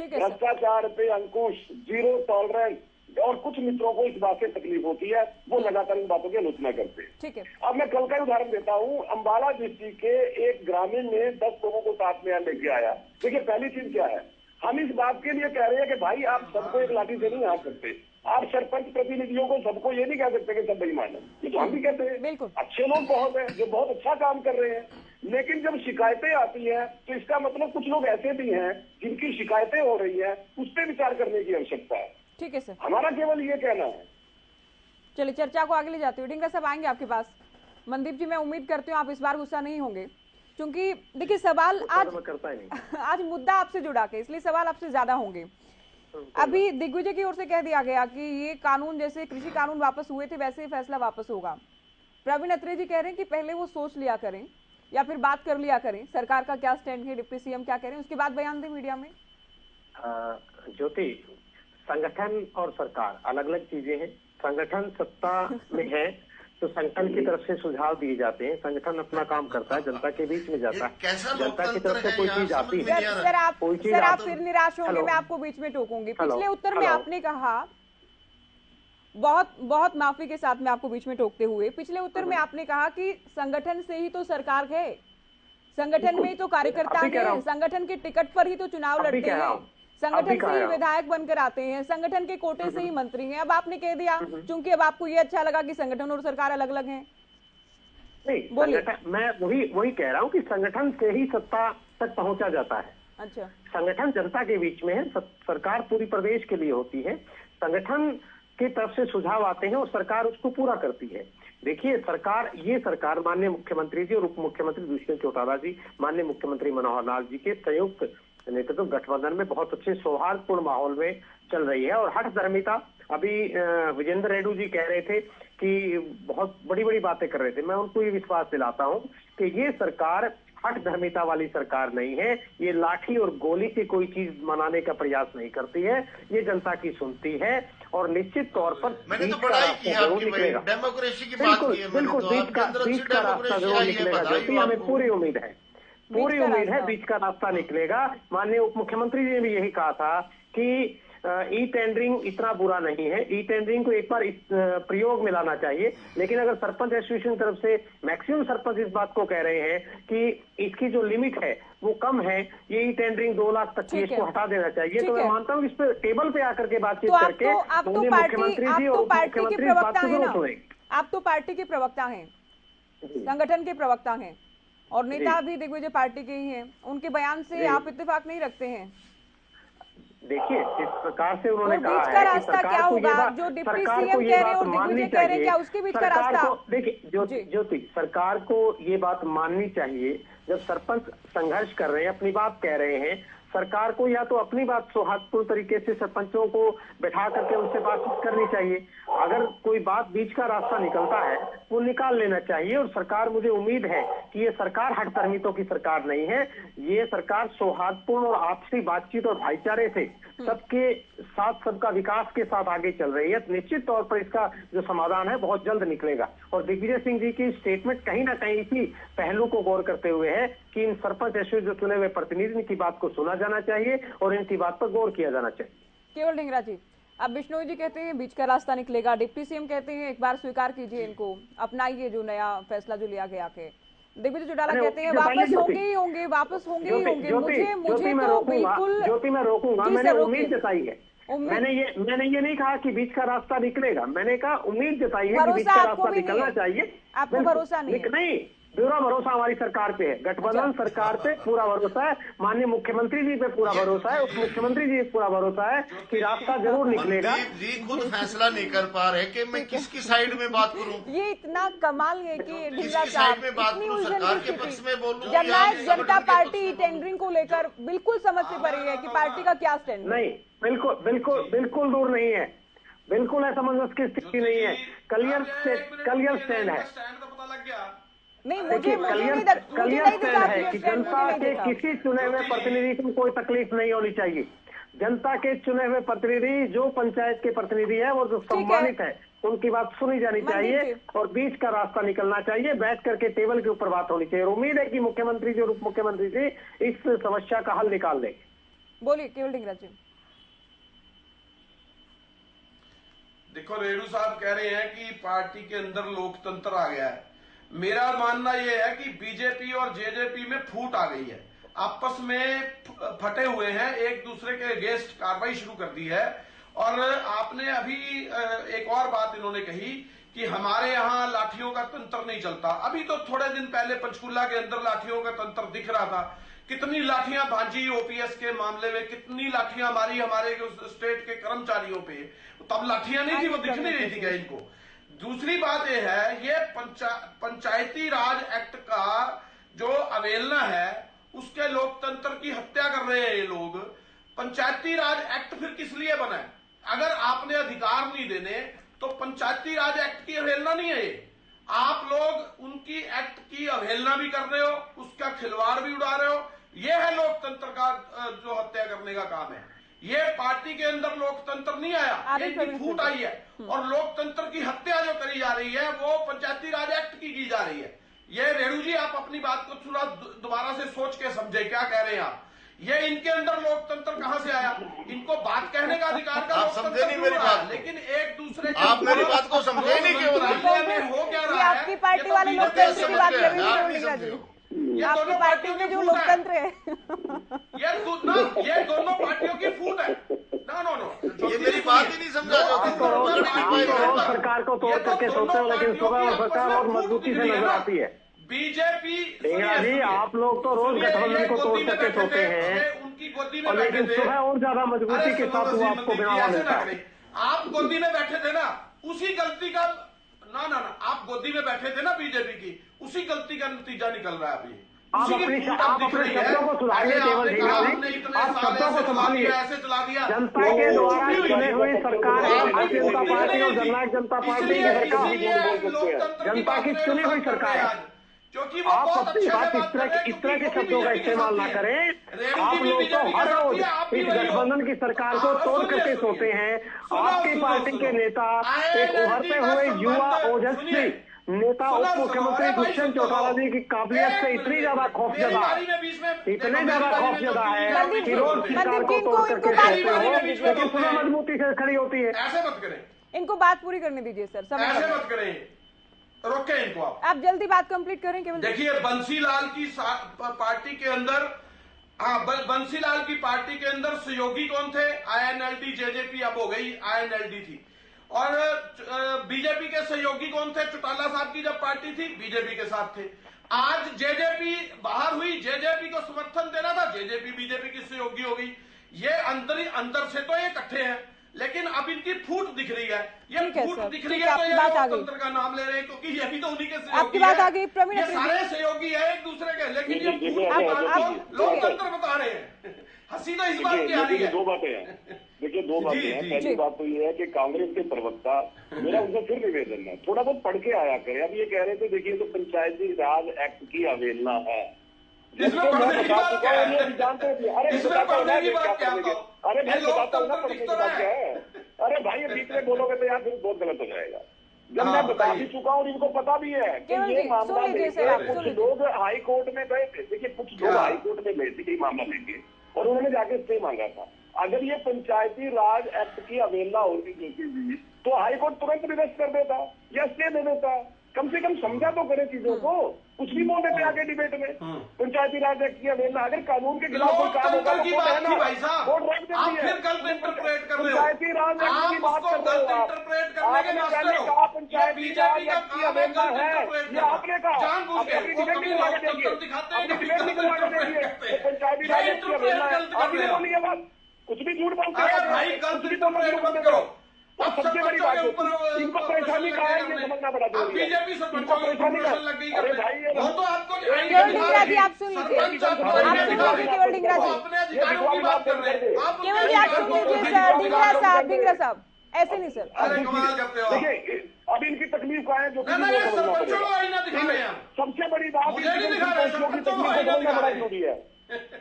Speaker 9: भ्रष्टाचार पे अंकुश, जीरो टॉलरेंस। और कुछ मित्रों को इस बात से तकलीफ होती है, वो लगातार इन बातों की आलोचना करते हैं। अब मैं कल का उदाहरण देता हूँ। अंबाला डिस्ट्रिक्ट के एक ग्रामीण ने 10 लोगों को साथ में लेके आया। देखिए, पहली चीज क्या है, हम इस बात के लिए कह रहे हैं कि भाई आप सबको एक लाठी से नहीं हाँक सकते। आप सरपंच प्रतिनिधियों को सबको ये नहीं कह सकते कि सब बेईमान है, ये तो हम भी कहते हैं।
Speaker 3: बिल्कुल
Speaker 9: अच्छे लोग बहुत हैं जो बहुत अच्छा काम कर रहे हैं, लेकिन जब शिकायतें आती हैं तो इसका मतलब कुछ लोग ऐसे भी हैं जिनकी शिकायतें हो रही हैं, उस पर विचार करने की आवश्यकता है।
Speaker 3: ठीक है सर,
Speaker 9: हमारा केवल ये कहना है।
Speaker 3: चलिए चर्चा को आगे ले जाते हुए ढिंगरा साहब आएंगे आपके पास। मनदीप जी, मैं उम्मीद करती हूँ आप इस बार गुस्सा नहीं होंगे, क्योंकि देखिए सवाल आज मुद्दा आपसे जुड़ा के, इसलिए सवाल आपसे ज्यादा होंगे। अभी दिग्विजय की ओर से कह दिया गया कि ये कानून जैसे कृषि कानून वापस हुए थे वैसे ही फैसला वापस होगा। प्रवीण अत्रे जी कह रहे हैं कि पहले वो सोच लिया करें या फिर बात कर लिया करें, सरकार का क्या स्टैंड है, डिप्टी सीएम क्या कह रहे हैं, उसके बाद बयान दें मीडिया में।
Speaker 10: ज्योति, संगठन और सरकार अलग अलग चीजें हैं। संगठन सत्ता में है तो संगठन की तरफ से सुझाव दिए जाते हैं, संगठन अपना काम करता है, जनता के बीच में जाता है, जनता की तरफ से कोई चीज आती है।
Speaker 3: सर आप फिर निराश होंगे, मैं आपको बीच में टोकूंगी। पिछले उत्तर में आपने कहा, बहुत माफी के साथ में आपको बीच में टोकते हुए, पिछले उत्तर में आपने कहा कि संगठन से ही तो सरकार है, संगठन में ही तो कार्यकर्ता है, संगठन के टिकट पर ही तो चुनाव लड़ते हैं, संगठन से ही विधायक बनकर आते हैं, संगठन के कोटे से ही मंत्री हैं। अब आपने कह दिया क्योंकि अब आपको ये अच्छा लगा कि संगठन और सरकार अलग अलग हैं।
Speaker 10: नहीं, संगठन, मैं वही कह रहा हूँ कि संगठन से ही सत्ता तक पहुंचा जाता है।
Speaker 3: अच्छा,
Speaker 10: संगठन जनता के बीच में है, सरकार पूरी प्रदेश के लिए होती है, संगठन की तरफ से सुझाव आते हैं और सरकार उसको पूरा करती है। देखिए ये सरकार माननीय मुख्यमंत्री जी और उप मुख्यमंत्री दुष्यंत चौटाला जी, माननीय मुख्यमंत्री मनोहर लाल जी के संयुक्त नेतृत्व गठबंधन में बहुत अच्छे सौहार्दपूर्ण माहौल में चल रही है। और हठ धर्मिता, अभी विजेंद्र रेड्डी जी कह रहे थे कि बहुत बड़ी बड़ी बातें कर रहे थे, मैं उनको ये विश्वास दिलाता हूं कि ये सरकार हठ धर्मिता वाली सरकार नहीं है, ये लाठी और गोली से कोई चीज मनाने का प्रयास नहीं करती है, ये जनता की सुनती है और निश्चित तौर पर
Speaker 13: मैंने तो बड़ा ही किया आपकी भाई, डेमोक्रेसी की बात की है,
Speaker 10: बिल्कुल बीच का रास्ता जरूर निकलेगा, जो हमें पूरी उम्मीद है, बीच का रास्ता निकलेगा। माननीय उप मुख्यमंत्री जी ने भी यही कहा था कि ई टेंडरिंग इतना बुरा नहीं है, ई टेंडरिंग को एक बार प्रयोग में लाना चाहिए। लेकिन अगर सरपंच एसोसिएशन की तरफ से मैक्सिमम सरपंच इस बात को कह रहे हैं कि इसकी जो लिमिट है वो कम है, ये ई टेंडरिंग 2 लाख तक की इसको हटा देना चाहिए, तो मैं मानता हूँ इस पर टेबल पे आकर के बातचीत करके मुख्यमंत्री जी और मुख्यमंत्री इस बात को जरूर सुनेंगे।
Speaker 3: आप तो पार्टी के प्रवक्ता हैं, संगठन के प्रवक्ता हैं और नेता भी दिग्विजय पार्टी के ही हैं, उनके बयान से आप इत्तेफाक नहीं रखते हैं?
Speaker 10: देखिए, इस प्रकार से उन्होंने कहा
Speaker 3: है कि सरकार को ये बात, जो डिप्टी सीएम कह रहे हैं और दिग्विजय कह रहे हैं, क्या उसके बीच का रास्ता?
Speaker 10: देखिए ज्योति, सरकार को ये बात माननी चाहिए, जब सरपंच संघर्ष कर रहे हैं, अपनी बात कह रहे हैं, सरकार को या तो अपनी बात सौहार्दपूर्ण तरीके से सरपंचों को बैठा करके उनसे बातचीत करनी चाहिए, अगर कोई बात बीच का रास्ता निकलता है वो निकाल लेना चाहिए। और सरकार, मुझे उम्मीद है कि ये सरकार हठधर्मियों की सरकार नहीं है, ये सरकार सौहार्दपूर्ण और आपसी बातचीत और भाईचारे से सबके साथ, सबका विकास के साथ आगे चल रही है। निश्चित तौर पर इसका जो समाधान है बहुत जल्द निकलेगा। और दिग्विजय सिंह जी की स्टेटमेंट कहीं ना कहीं इसी पहलू को गौर करते हुए है कि इन सरपंच एसोसिएशन जो चुने हुए प्रतिनिधि की बात को सुना जाना चाहिए और इनकी बात पर गौर किया जाना चाहिए।
Speaker 3: केवल ढिंगरा जी, अब बिश्नोई जी कहते हैं बीच का रास्ता निकलेगा, डिप्टी सीएम कहते हैं एक बार स्वीकार कीजिए, इनको अपनाइए जो नया फैसला जो लिया गया के, दिग्विजय चौटाला कहते हैं वापस होंगे ही होंगे, वापस होंगे ही होंगे। मुझे तो बिल्कुल,
Speaker 10: ज्योति मैं रोकूंगा, मैंने उम्मीद जताई है, मैंने ये नहीं कहा कि बीच का रास्ता निकलेगा, मैंने कहा उम्मीद जताई है कि बीच का रास्ता निकलना चाहिए।
Speaker 3: आपको भरोसा नहीं?
Speaker 10: पूरा भरोसा हमारी सरकार पे है, गठबंधन सरकार पे पूरा भरोसा है, माननीय मुख्यमंत्री जी पे पूरा भरोसा है, उप मुख्यमंत्री जी पे पूरा भरोसा है कि रास्ता जरूर निकलेगा।
Speaker 13: जी खुद फैसला नहीं कर पा रहे कि मैं किसकी साइड में बात करूं।
Speaker 3: ये इतना कमाल है कि
Speaker 13: किसकी साइड में बात करूं, सरकार के पक्ष में बोलूं,
Speaker 3: जननायक जनता पार्टी टेंडरिंग को लेकर बिल्कुल समझ से परे है कि पार्टी का क्या स्टैंड?
Speaker 10: नहीं, बिल्कुल दूर नहीं है, बिल्कुल असमंजस की स्थिति नहीं है, क्लियर स्टैंड है।
Speaker 3: नहीं, मुझे
Speaker 10: क्लियर स्टैंड है कि जनता के किसी चुने हुए प्रतिनिधि को कोई तकलीफ नहीं होनी चाहिए। जनता के चुने हुए प्रतिनिधि, जो पंचायत के प्रतिनिधि है, वो जो सम्मानित है, उनकी बात सुनी जानी चाहिए और बीच का रास्ता निकलना चाहिए, बैठ करके टेबल के ऊपर बात होनी चाहिए। उम्मीद है कि मुख्यमंत्री जी और उप मुख्यमंत्री जी इस समस्या का हल निकाल देंगे।
Speaker 3: बोलिए केवल ढिंगरा जी।
Speaker 11: देखो, रेणु साहब कह रहे हैं कि पार्टी के अंदर लोकतंत्र आ गया है। मेरा मानना यह है कि बीजेपी और जेजेपी में फूट आ गई है, आपस में फटे हुए हैं, एक दूसरे के अगेंस्ट कार्रवाई शुरू कर दी है और आपने अभी एक और बात इन्होंने कही कि हमारे यहाँ लाठियों का तंत्र नहीं चलता। अभी तो थोड़े दिन पहले पंचकुला के अंदर लाठियों का तंत्र दिख रहा था। कितनी लाठियां भांजी ओपीएस के मामले में, कितनी लाठियां मारी हमारे स्टेट के कर्मचारियों पे, तब लाठियां नहीं थी, वो दिख नहीं रही थी क्या इनको? दूसरी बात यह है, ये पंचायती राज एक्ट का जो अवहेलना है, उसके लोकतंत्र की हत्या कर रहे हैं ये लोग। पंचायती राज एक्ट फिर किस लिए बना है? अगर आपने अधिकार नहीं देने तो पंचायती राज एक्ट की अवहेलना नहीं है ये। आप लोग उनकी एक्ट की अवहेलना भी कर रहे हो, उसका खिलवाड़ भी उड़ा रहे हो। यह है लोकतंत्र का जो हत्या करने का काम है। ये पार्टी के अंदर लोकतंत्र नहीं आया, ये फूट आई है। और लोकतंत्र की हत्या जो करी जा रही है वो पंचायती राज एक्ट की जा रही है। ये रेणु जी, आप अपनी बात को थोड़ा दोबारा से सोच के समझे, क्या कह रहे हैं आप? ये इनके अंदर लोकतंत्र कहां से आया? इनको बात कहने का अधिकार का
Speaker 13: आप समझे नहीं मेरी बात,
Speaker 11: लेकिन एक दूसरे
Speaker 13: आप मेरी बात को समझे नहीं क्यों?
Speaker 11: हो क्या रहा है?
Speaker 3: आपकी पार्टी वाले लोकतंत्र की बात कर रही है। आपकी पार्टी में जो लोकतंत्र है
Speaker 11: ये दोनों पार्टियों की फूट है। नो
Speaker 13: ये मेरी बात ही नहीं समझा।
Speaker 10: सरकार को तोड़ करके सोचते हो, लेकिन सरकार और मजबूती से नजर आती है।
Speaker 11: बीजेपी
Speaker 10: जी, आप लोग तो रोज गठबंधन को तोड़ करके सोते हैं,
Speaker 11: उनकी गोदी में
Speaker 10: और लेकिन सुबह और ज्यादा मजबूती के साथ वो आपको गिरावा देता है।
Speaker 11: आप गोदी में बैठे थे ना, उसी गलती का ना आप गोदी में बैठे थे ना बीजेपी की, उसी गलती का नतीजा निकल रहा है अभी।
Speaker 10: आप अपने शब्दों को सुधारिए केवल जी, आप शब्दों को संभालिए।
Speaker 11: ऐसे चला दिया।
Speaker 10: जनता के द्वारा चुनी हुई सरकार है भारतीय जनता पार्टी और जननायक जनता पार्टी की सरकार, जनता की चुनी हुई सरकार है।
Speaker 11: क्योंकि
Speaker 10: आप अपनी बात इस तरह के शब्दों का इस्तेमाल ना करें। आप लोग तो हर रोज इस गठबंधन की सरकार को तोड़ करके सोते हैं। आपकी पार्टी के नेता एक उभरते हुए युवा ओजस्वी नेता उप मुख्यमंत्री दुष्यंत चौटाला जी की काबिलियत से इतनी ज्यादा खौफजदा है कि रोज सरकार को तोड़ करके सोते हो, लेकिन सुबह मजबूती से खड़ी होती है।
Speaker 11: ऐसे मत करें,
Speaker 3: इनको बात पूरी करने दीजिए सर।
Speaker 11: ऐसे मत करें, रोके इनको।
Speaker 3: आप जल्दी बात कंप्लीट करें। केवल
Speaker 11: देखिए, बंसीलाल की पार्टी के अंदर, बंसीलाल की पार्टी के अंदर सहयोगी कौन थे? आईएनएलडी, जेजेपी अब हो गई आईएनएलडी थी। और बीजेपी के सहयोगी कौन थे? चौटाला साहब की जब पार्टी थी बीजेपी के साथ थे। आज जेजेपी बाहर हुई, जेजेपी को समर्थन देना था, जेजेपी बीजेपी की सहयोगी हो गई। ये अंदर से तो ये इकट्ठे हैं, लेकिन अब इनकी फूट दिख रही है। ये फूट दिख रही है तो ये लोकतंत्र का नाम ले रहे हैं, क्योंकि ये भी तो उन्हीं के सहयोगी।
Speaker 3: आपकी बात आ गई प्रवीण,
Speaker 11: ये सारे सहयोगी है एक दूसरे के, लेकिन ये लोकतंत्र बता रहे हैं। हंसी तो इस बात की आ रही है।
Speaker 9: दो बातें हैं, देखिए दो बातें हैं। पहली बात तो ये है कि कांग्रेस के प्रवक्ता, मेरा उनसे फिर निवेदन है, थोड़ा बहुत पढ़ के आया करें। अब ये कह रहे थे देखिए तो पंचायती राज एक्ट की अवहेलना है,
Speaker 11: इसमें पढ़ने की बात क्या है?
Speaker 9: जानते हैं? अरे
Speaker 11: इसमें पढ़ने की बात क्या है?
Speaker 9: अरे मैं बताता हूँ ना पढ़ने की बात क्या है। अरे भाई ये बीच में बोलोगे तो यार फिर बहुत गलत हो जाएगा। जब मैं बता भी चुका हूँ, इनको पता भी है कि ये मामला लेके कुछ लोग हाई कोर्ट में गए थे। देखिए कुछ लोग हाई कोर्ट में गए थे ये मामला लेके, और उन्होंने जाके स्टे मांगा था। अगर ये पंचायती राज एक्ट की अवहेलना होती थी तो हाई कोर्ट तुरंत रिवर्स कर देता या स्टे दे देता। कम से कम समझा तो करे चीजों को, कुछ भी बोल देते आगे डिबेट में। पंचायती राज एक्ट की अवहेलना, अगर कानून के खिलाफ कोई काम होगा तो कोर्ट रोक देती है। पंचायती राज एक्ट की बात कर रहे हो आप। आपने पहले कहा पंचायती राज एक्ट की अवहेलना है, ये आपने कहा। अपनी डिबेट नहीं लगा देंगे, अपनी डिबेट नहीं लगा देंगे। पंचायती राज एक्ट की अवहेलना है, आपने बोली है बात। कुछ भी झूठ बोलते हैं, कुछ भी बोलना शुरू कर दो। और सबसे बड़ी बात है, इनको परेशानी कहा है ये समझना बड़ा जरूरी है। इनको परेशानी लग गई। अरे भाई
Speaker 3: केवल ढींगरा जी आप सुन लीजिए, केवल ढींगरा जी, केवल जी आप सुन लीजिए सर। ढींगरा साहब ऐसे नहीं सर।
Speaker 9: देखिए अब इनकी तकलीफ का है जो सबसे बड़ी बात की तकलीफ को समझना बड़ा जरूरी है।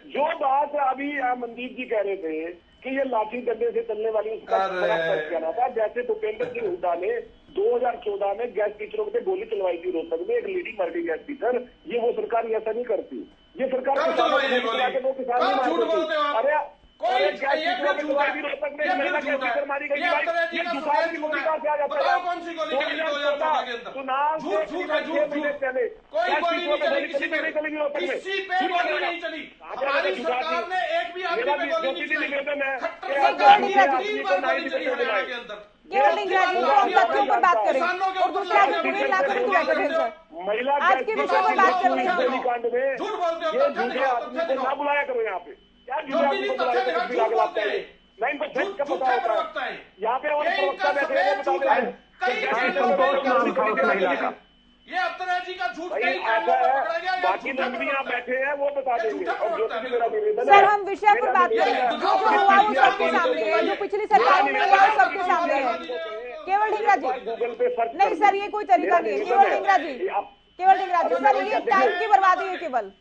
Speaker 9: जो बात अभी मनदीप जी कह रहे थे कि ये लाठी डंडे से चलने वाली उसका कहना था, जैसे भूपेंद्र सिंह हुड्डा ने 2014 में गैस टीचरों पे गोली चलवाई थी रोहतक में, एक लेडी मर गई गैस टीचर। ये वो सरकार ऐसा नहीं करती। ये सरकार किसानों को किसान नहीं मारती। अरे
Speaker 11: ये फिर झूठ है, ये फिर झूठ है, ये अख्तर जी का सुहेल झूठ है। बताओ कौन सी गोली चली 2014 के अंदर? झूठ झूठ है, झूठ झूठ। कोई गोली नहीं चली किसी पे, किसी पे गोली नहीं चली। हमारी सरकार ने एक भी आदमी पे गोली नहीं चलाई। खट्टर सरकार की 3 बार गोली चली हरियाणा के अंदर।
Speaker 3: केवल इंदिरा जी हम तथ्यों पर बात करें और दूसरा सुनील लाकर क्यों बैठे थे सर? आज के विषय पर बात कर रहे हैं।
Speaker 11: झूठ बोलते हो, तथ्य दिखाओ, तथ्य दिखाओ।
Speaker 9: ना बुलाया करो यहाँ पे, क्या
Speaker 11: जो भी तथ्य दिखाओ, झूठ बोलते हैं।
Speaker 9: नहीं इनको झूठ का
Speaker 11: झूठे
Speaker 9: पता होता
Speaker 11: प्रवक्ता
Speaker 9: है।
Speaker 11: है,
Speaker 9: यहाँ पे और
Speaker 11: ये
Speaker 9: प्रवक्ता
Speaker 11: इनका
Speaker 9: बैठे हैं,
Speaker 11: सफेद झूठ है। कई ये अख्तर जी का झूठ कई कारणों पर पकड़ा गया।
Speaker 9: बाकी लोग भी यहाँ बैठे हैं, वो बता देंगे। और जो भी मेरा निवेदन है,
Speaker 3: सर हम विषय पर बात करें। जो हुआ वो सबके सामने है, जो पिछली सरकारों में हुआ वो सबके सामने है। केवल ढींगरा जी
Speaker 9: गूगल पे सर्च
Speaker 3: नहीं सर, ये कोई तरीका नहीं है। केवल ढींगरा जी, केवल ढींगरा जी सर, ये टाइम की बर्बादी है केवल।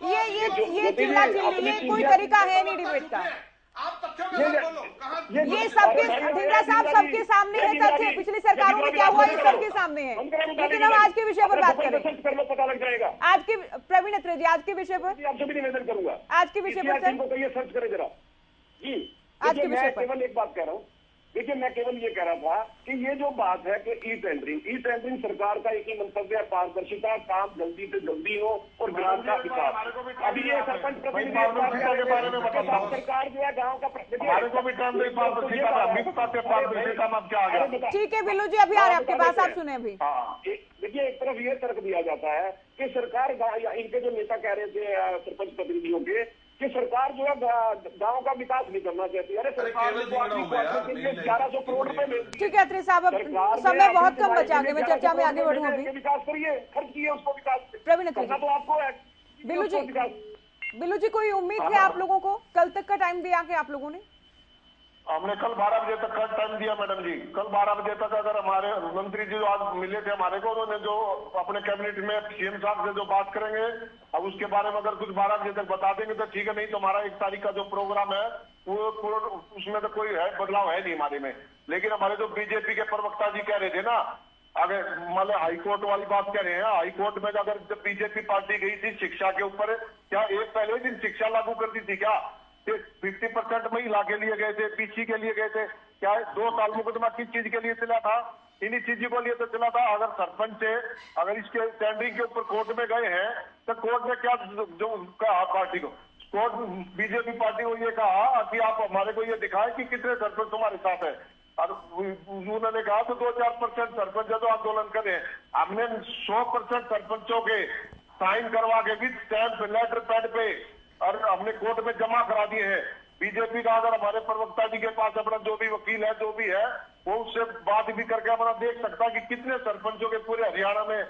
Speaker 3: ये चिल्ला चिल्ली, ये कोई तरीका है नहीं डिबेट का।
Speaker 11: आप तथ्यों के साथ बोलो। कहां
Speaker 3: ये सबके ढींगरा साहब सबके सामने है तथ्य। पिछली सरकारों में क्या हुआ ये सबके सामने है। लेकिन हम आज के विषय पर बात करें।
Speaker 9: कर लो, पता लग जाएगा।
Speaker 3: आज के प्रवीण अत्रे जी, आज के विषय पर
Speaker 9: आपसे भी निवेदन करूंगा,
Speaker 3: आज के विषय पर सर
Speaker 9: तो ये सर्च करें जरा जी।
Speaker 3: आज के विषय
Speaker 9: मैं
Speaker 3: पर
Speaker 9: केवल एक बात कह रहा हूँ। देखिए मैं केवल ये कह रहा था कि ये जो बात है कि ई टेंडरिंग सरकार का एक ही मंतव्य है, पारदर्शिता, काम जल्दी से जल्दी हो और ग्राम का विकास। अभी ये सरपंच प्रतिनिधि
Speaker 12: के बारे में बताओ।
Speaker 9: सरकार जो है गाँव का
Speaker 12: हमारे को भी टेंडरिंग पारदर्शिता हम भी बताते हैं, पारदर्शिता में अब क्या आ गया।
Speaker 3: ठीक है बिल्लू जी, अभी आ रहे हैं आपके पास, आप सुने अभी।
Speaker 9: देखिए एक तरफ ये तर्क दिया जाता है कि सरकार, इनके जो नेता कह रहे थे सरपंच प्रतिनिधियों के, कि सरकार जो है गांव का विकास नहीं करना चाहती। अरे सरकार ने 1100 करोड़ रुपए मिलते हैं।
Speaker 3: ठीक है अत्रे साहब, अब समय बहुत कम बचा है, मैं चर्चा में आगे बढ़ूं। अभी
Speaker 9: विकास करिए, खर्च किए उसको विकास
Speaker 3: प्रवीण अत्रे
Speaker 9: करना तो आपको है।
Speaker 3: बिल्लू जी कोई उम्मीद है आप लोगों को? कल तक का टाइम दिया कि आप लोगों ने?
Speaker 12: हमने कल 12 बजे तक का टाइम दिया मैडम जी। कल 12 बजे तक अगर हमारे मंत्री जी जो आज मिले थे हमारे को, उन्होंने जो अपने कैबिनेट में सीएम साहब से जो बात करेंगे, अब उसके बारे में अगर कुछ 12 बजे तक बता देंगे तो ठीक है, नहीं तो हमारा 1 तारीख का जो प्रोग्राम है वो उसमें तो कोई है बदलाव है नहीं हमारे में। लेकिन हमारे जो बीजेपी के प्रवक्ता जी कह रहे थे ना, अगर मतलब हाईकोर्ट वाली बात कह रहे हैं, हाईकोर्ट में अगर जब बीजेपी पार्टी गई थी शिक्षा के ऊपर, क्या एक पहले दिन शिक्षा लागू कर दी थी क्या? 50% महिला के लिए गए थे, पीसी के लिए गए थे क्या? 2 साल मुकदमा किस चीज के लिए चला था? इन्हीं चीजों के लिए तो चला था। अगर सरपंच अगर इसके टेंडरिंग के ऊपर कोर्ट में गए हैं तो कोर्ट ने क्या जो कहा पार्टी को, कोर्ट बीजेपी पार्टी को ये कहा कि आप हमारे को ये दिखाएं कि कितने सरपंच तुम्हारे साथ है। और उन्होंने कहा तो 2-4% सरपंच जो आंदोलन करे। हमने 100% सरपंचों के साइन करवा के विद स्टैंप लेटर पैड पे और हमने कोर्ट में जमा करा दिए हैं। बीजेपी का अगर हमारे प्रवक्ता जी के पास अपना जो भी वकील है जो भी है वो उससे बात भी करके अपना देख सकता है कि कितने सरपंचों के पूरे हरियाणा में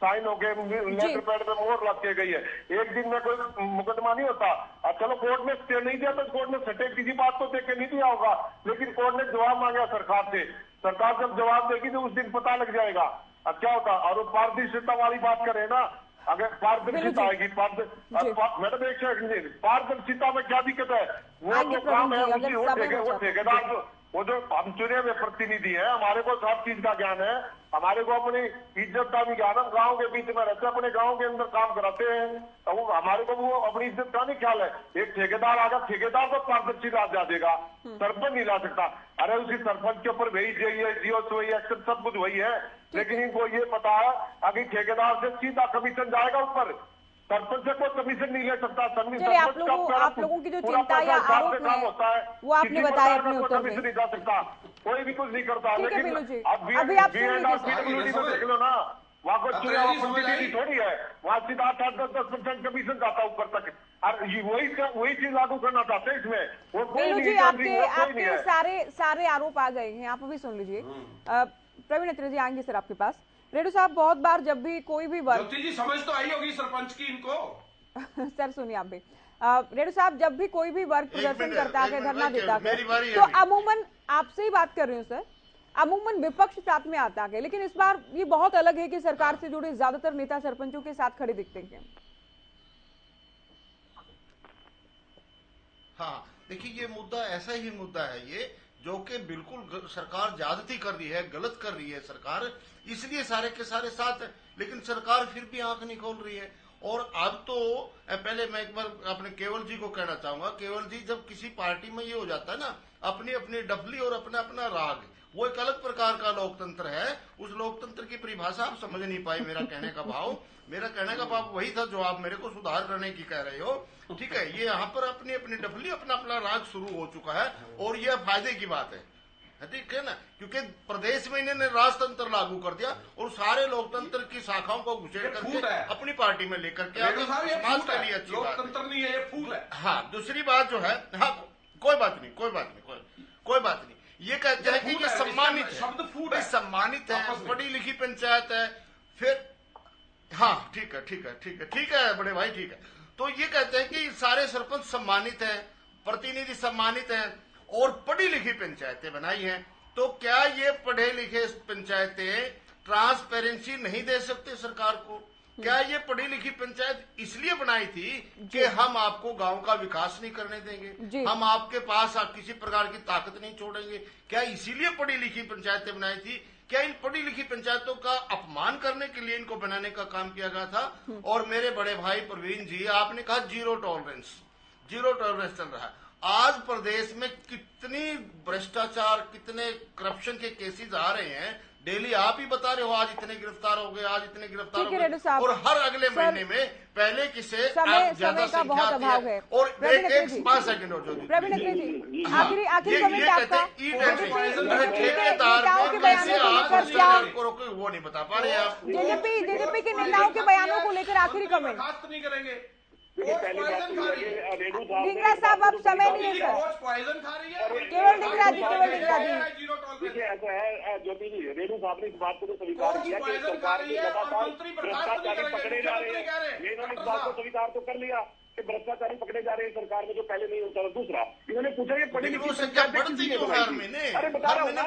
Speaker 12: साइन हो गए, लेटर पैड पे मोहर लग के गई है। एक दिन में कोई मुकदमा नहीं होता। अब चलो कोर्ट ने स्टे नहीं दिया तो कोर्ट ने सटे किसी बात को देख के नहीं दिया होगा, लेकिन कोर्ट ने जवाब मांगा सरकार से। सरकार जब जवाब देगी तो उस दिन पता लग जाएगा अब क्या होता। और पारदर्शिता वाली बात करें ना, अगर पारदर्शिता आएगी, मैडम एक सेकंड, पारदर्शिता में क्या दिक्कत है? वो जो काम है उसी वो ठेकेदार वो जो हम चुने हुए प्रतिनिधि है, हमारे को सब चीज का ज्ञान है, हमारे को अपनी इज्जत का भी ज्ञान है। गाँव के बीच में रहते हैं, अपने गाँव के अंदर काम कराते हैं, तो वो हमारे को वो अपनी इज्जत का नहीं ख्याल है। एक ठेकेदार आगा, ठेकेदार को पारदर्शिता जा देगा, सरपंच नहीं ला सकता। अरे उसी सरपंच के ऊपर वही जियो वही एक्शन सब कुछ वही है, लेकिन इनको ये पता है अभी ठेकेदार से सीधा कमीशन जाएगा ऊपर, सरपंच से कोई कमीशन नहीं ले सकता।
Speaker 3: आप लोगों की जो चिंता या आरोप है वो आपने बताया अपने उत्तर में।
Speaker 12: नहीं जा सकता, कोई भी कुछ नहीं करता। लेकिन
Speaker 3: अभी आप
Speaker 12: देख लो ना, वहाँ को चुनाव थोड़ी है, वहाँ सीधा 8-10% कमीशन जाता ऊपर तक। और वही चीज लागू करना चाहते हैं इसमें। वो कोई नहीं,
Speaker 3: आपके सारे आरोप आ गए हैं, आप अभी सुन लीजिए। प्रवीण अत्रे जी आएंगे सर आपके पास। रेडू साहब, बहुत बार जब भी कोई भी वर्ग,
Speaker 11: जी समझ तो आई होगी सरपंच की इनको।
Speaker 3: सर सुनिए आप भी। रेडू साहब, जब भी कोई भी वर्ग प्रदर्शन करता है, धरना देता है, तो अमूमन आपसे ही बात कर रही हूँ सर, अमूमन विपक्ष साथ में आता है, लेकिन इस बार ये बहुत अलग है कि सरकार से जुड़े ज्यादातर नेता सरपंचों के साथ खड़े दिखते हैं।
Speaker 13: हाँ देखिए, ये मुद्दा ऐसा ही मुद्दा है ये, जो कि बिल्कुल सरकार ज्यादती कर रही है, गलत कर रही है सरकार, इसलिए सारे के सारे साथ है। लेकिन सरकार फिर भी आंख नहीं खोल रही है। और अब तो पहले मैं एक बार अपने केवल जी को कहना चाहूंगा, केवल जी जब किसी पार्टी में ये हो जाता है ना, अपनी अपनी डफली और अपना अपना राग, वो एक अलग प्रकार का लोकतंत्र है। उस लोकतंत्र की परिभाषा आप समझ नहीं पाए। मेरा कहने का भाव वही था जो आप मेरे को सुधार करने की कह रहे हो। ठीक है, ये यहाँ पर अपनी अपनी डफली, अपना अपना राग शुरू हो चुका है और यह फायदे की बात है, ठीक है ना, क्योंकि प्रदेश में इन्होंने राजतंत्र लागू कर दिया और सारे लोकतंत्र की शाखाओं को घुसेड़ करके अपनी पार्टी में लेकर के आगे समाज के लिए अच्छी बात
Speaker 11: नहीं है, ये फूल है।
Speaker 13: हाँ, दूसरी बात जो है, हाँ कोई बात नहीं, ये कहते हैं कि ये सम्मानित है, शब्द फूल है, सम्मानित है, पढ़ी लिखी पंचायत है, फिर हाँ ठीक है बड़े भाई, ठीक है। तो ये कहते हैं कि सारे सरपंच सम्मानित हैं, प्रतिनिधि सम्मानित हैं और पढ़ी लिखी पंचायतें बनाई हैं। तो क्या ये पढ़े लिखे पंचायतें ट्रांसपेरेंसी नहीं दे सकते सरकार को? क्या ये पढ़ी लिखी पंचायत इसलिए बनाई थी कि हम आपको गांव का विकास नहीं करने देंगे, हम आपके पास किसी प्रकार की ताकत नहीं छोड़ेंगे? क्या इसीलिए पढ़ी लिखी पंचायतें बनाई थी? क्या इन पढ़ी लिखी पंचायतों का अपमान करने के लिए इनको बनाने का काम किया गया था? और मेरे बड़े भाई प्रवीण जी, आपने कहा जीरो टॉलरेंस चल रहा है। आज प्रदेश में कितनी भ्रष्टाचार, कितने करप्शन के केसेस आ रहे हैं, डेली आप ही बता रहे हो, आज इतने गिरफ्तार हो गए, आज इतने गिरफ्तार हो गए, और हर अगले महीने में पहले किसे ज्यादा संख्या आती है। और एक 5 सेकंड और
Speaker 3: प्रवीण अग्रे जी, आखिरी कमेंट आपका।
Speaker 13: ठेकेदार में कैसे आप वो नहीं बता पा रहे आप।
Speaker 3: जेजेपी के नेताओं के बयानों को लेकर आखिरी कमेंट
Speaker 11: नहीं करेंगे।
Speaker 3: ढींगरा साहब, आप समय नहीं है सर। केवल ढींगरा जी।
Speaker 9: देखिए ऐसा है ज्योति जी, रेणु साहब ने इस बात को तो स्वीकार किया कि सरकार में लगातार भ्रष्टाचारी पकड़े जा रहे हैं। इन्होंने इस बात को स्वीकार तो कर लिया कि भ्रष्टाचारी पकड़े जा रहे हैं सरकार में, जो पहले नहीं होता था। दूसरा, इन्होंने पूछा ये पढ़ी लिखी अरे बता रहा हूँ ना,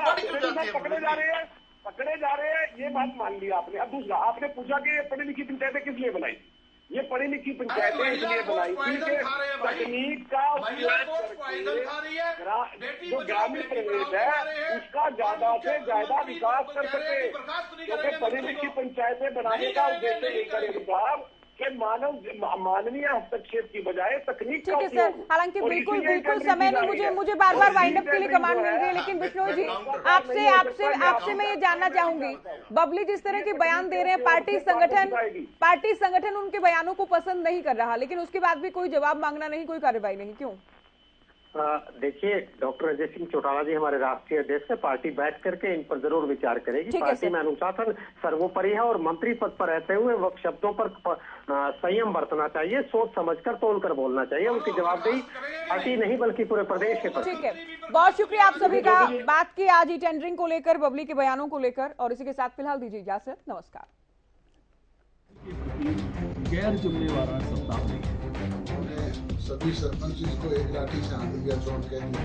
Speaker 9: पकड़े जा रहे हैं, ये बात मान लिया आपने। अब दूसरा, आपने पूछा कि ये पढ़ी लिखी पंचायतें किस लिए बनाई? ये पढ़ी लिखी पंचायतें इसलिए बनाई थी कि तकनीक का उपयोग करके जो ग्रामीण प्रदेश है उसका ज्यादा से ज्यादा विकास कर सके। क्योंकि पढ़ी लिखी पंचायतें बनाने का उद्देश्य नहीं करेंगे साहब कि मानवीय हस्तक्षेप की बजाय तकनीक का
Speaker 3: ठीक है सर, हालांकि बिल्कुल समय नहीं, मुझे बार बार वाइंड अप के लिए कमांड मिल रही है। लेकिन बिश्नोई जी, आपसे मैं ये जानना चाहूंगी, बबली जिस तरह के बयान दे रहे हैं, पार्टी संगठन उनके बयानों को पसंद नहीं कर रहा, लेकिन उसके बाद भी कोई जवाब मांगना नहीं, कोई कार्रवाई नहीं, क्यों?
Speaker 10: देखिए, डॉक्टर अजय सिंह चौटाला जी हमारे राष्ट्रीय अध्यक्ष है, पार्टी बैठ करके इन पर जरूर विचार करेगी। पार्टी में अनुशासन सर्वोपरि है और मंत्री पद पर रहते हुए वक्त शब्दों पर संयम बरतना चाहिए, सोच समझकर तोलकर बोलना चाहिए। उनकी जवाबदेही पार्टी नहीं बल्कि पूरे प्रदेश के प्रति।
Speaker 3: ठीक है, बहुत शुक्रिया आप सभी का बात की आज ई टेंडरिंग को लेकर, बबली के बयानों को लेकर, और इसी के साथ फिलहाल दीजिए इजाजत, नमस्कार।
Speaker 1: गैर जुम्मेवार सत्ता
Speaker 2: सभी सरपंच को एक लाठी से हाँक दिया, चोट कह दिया।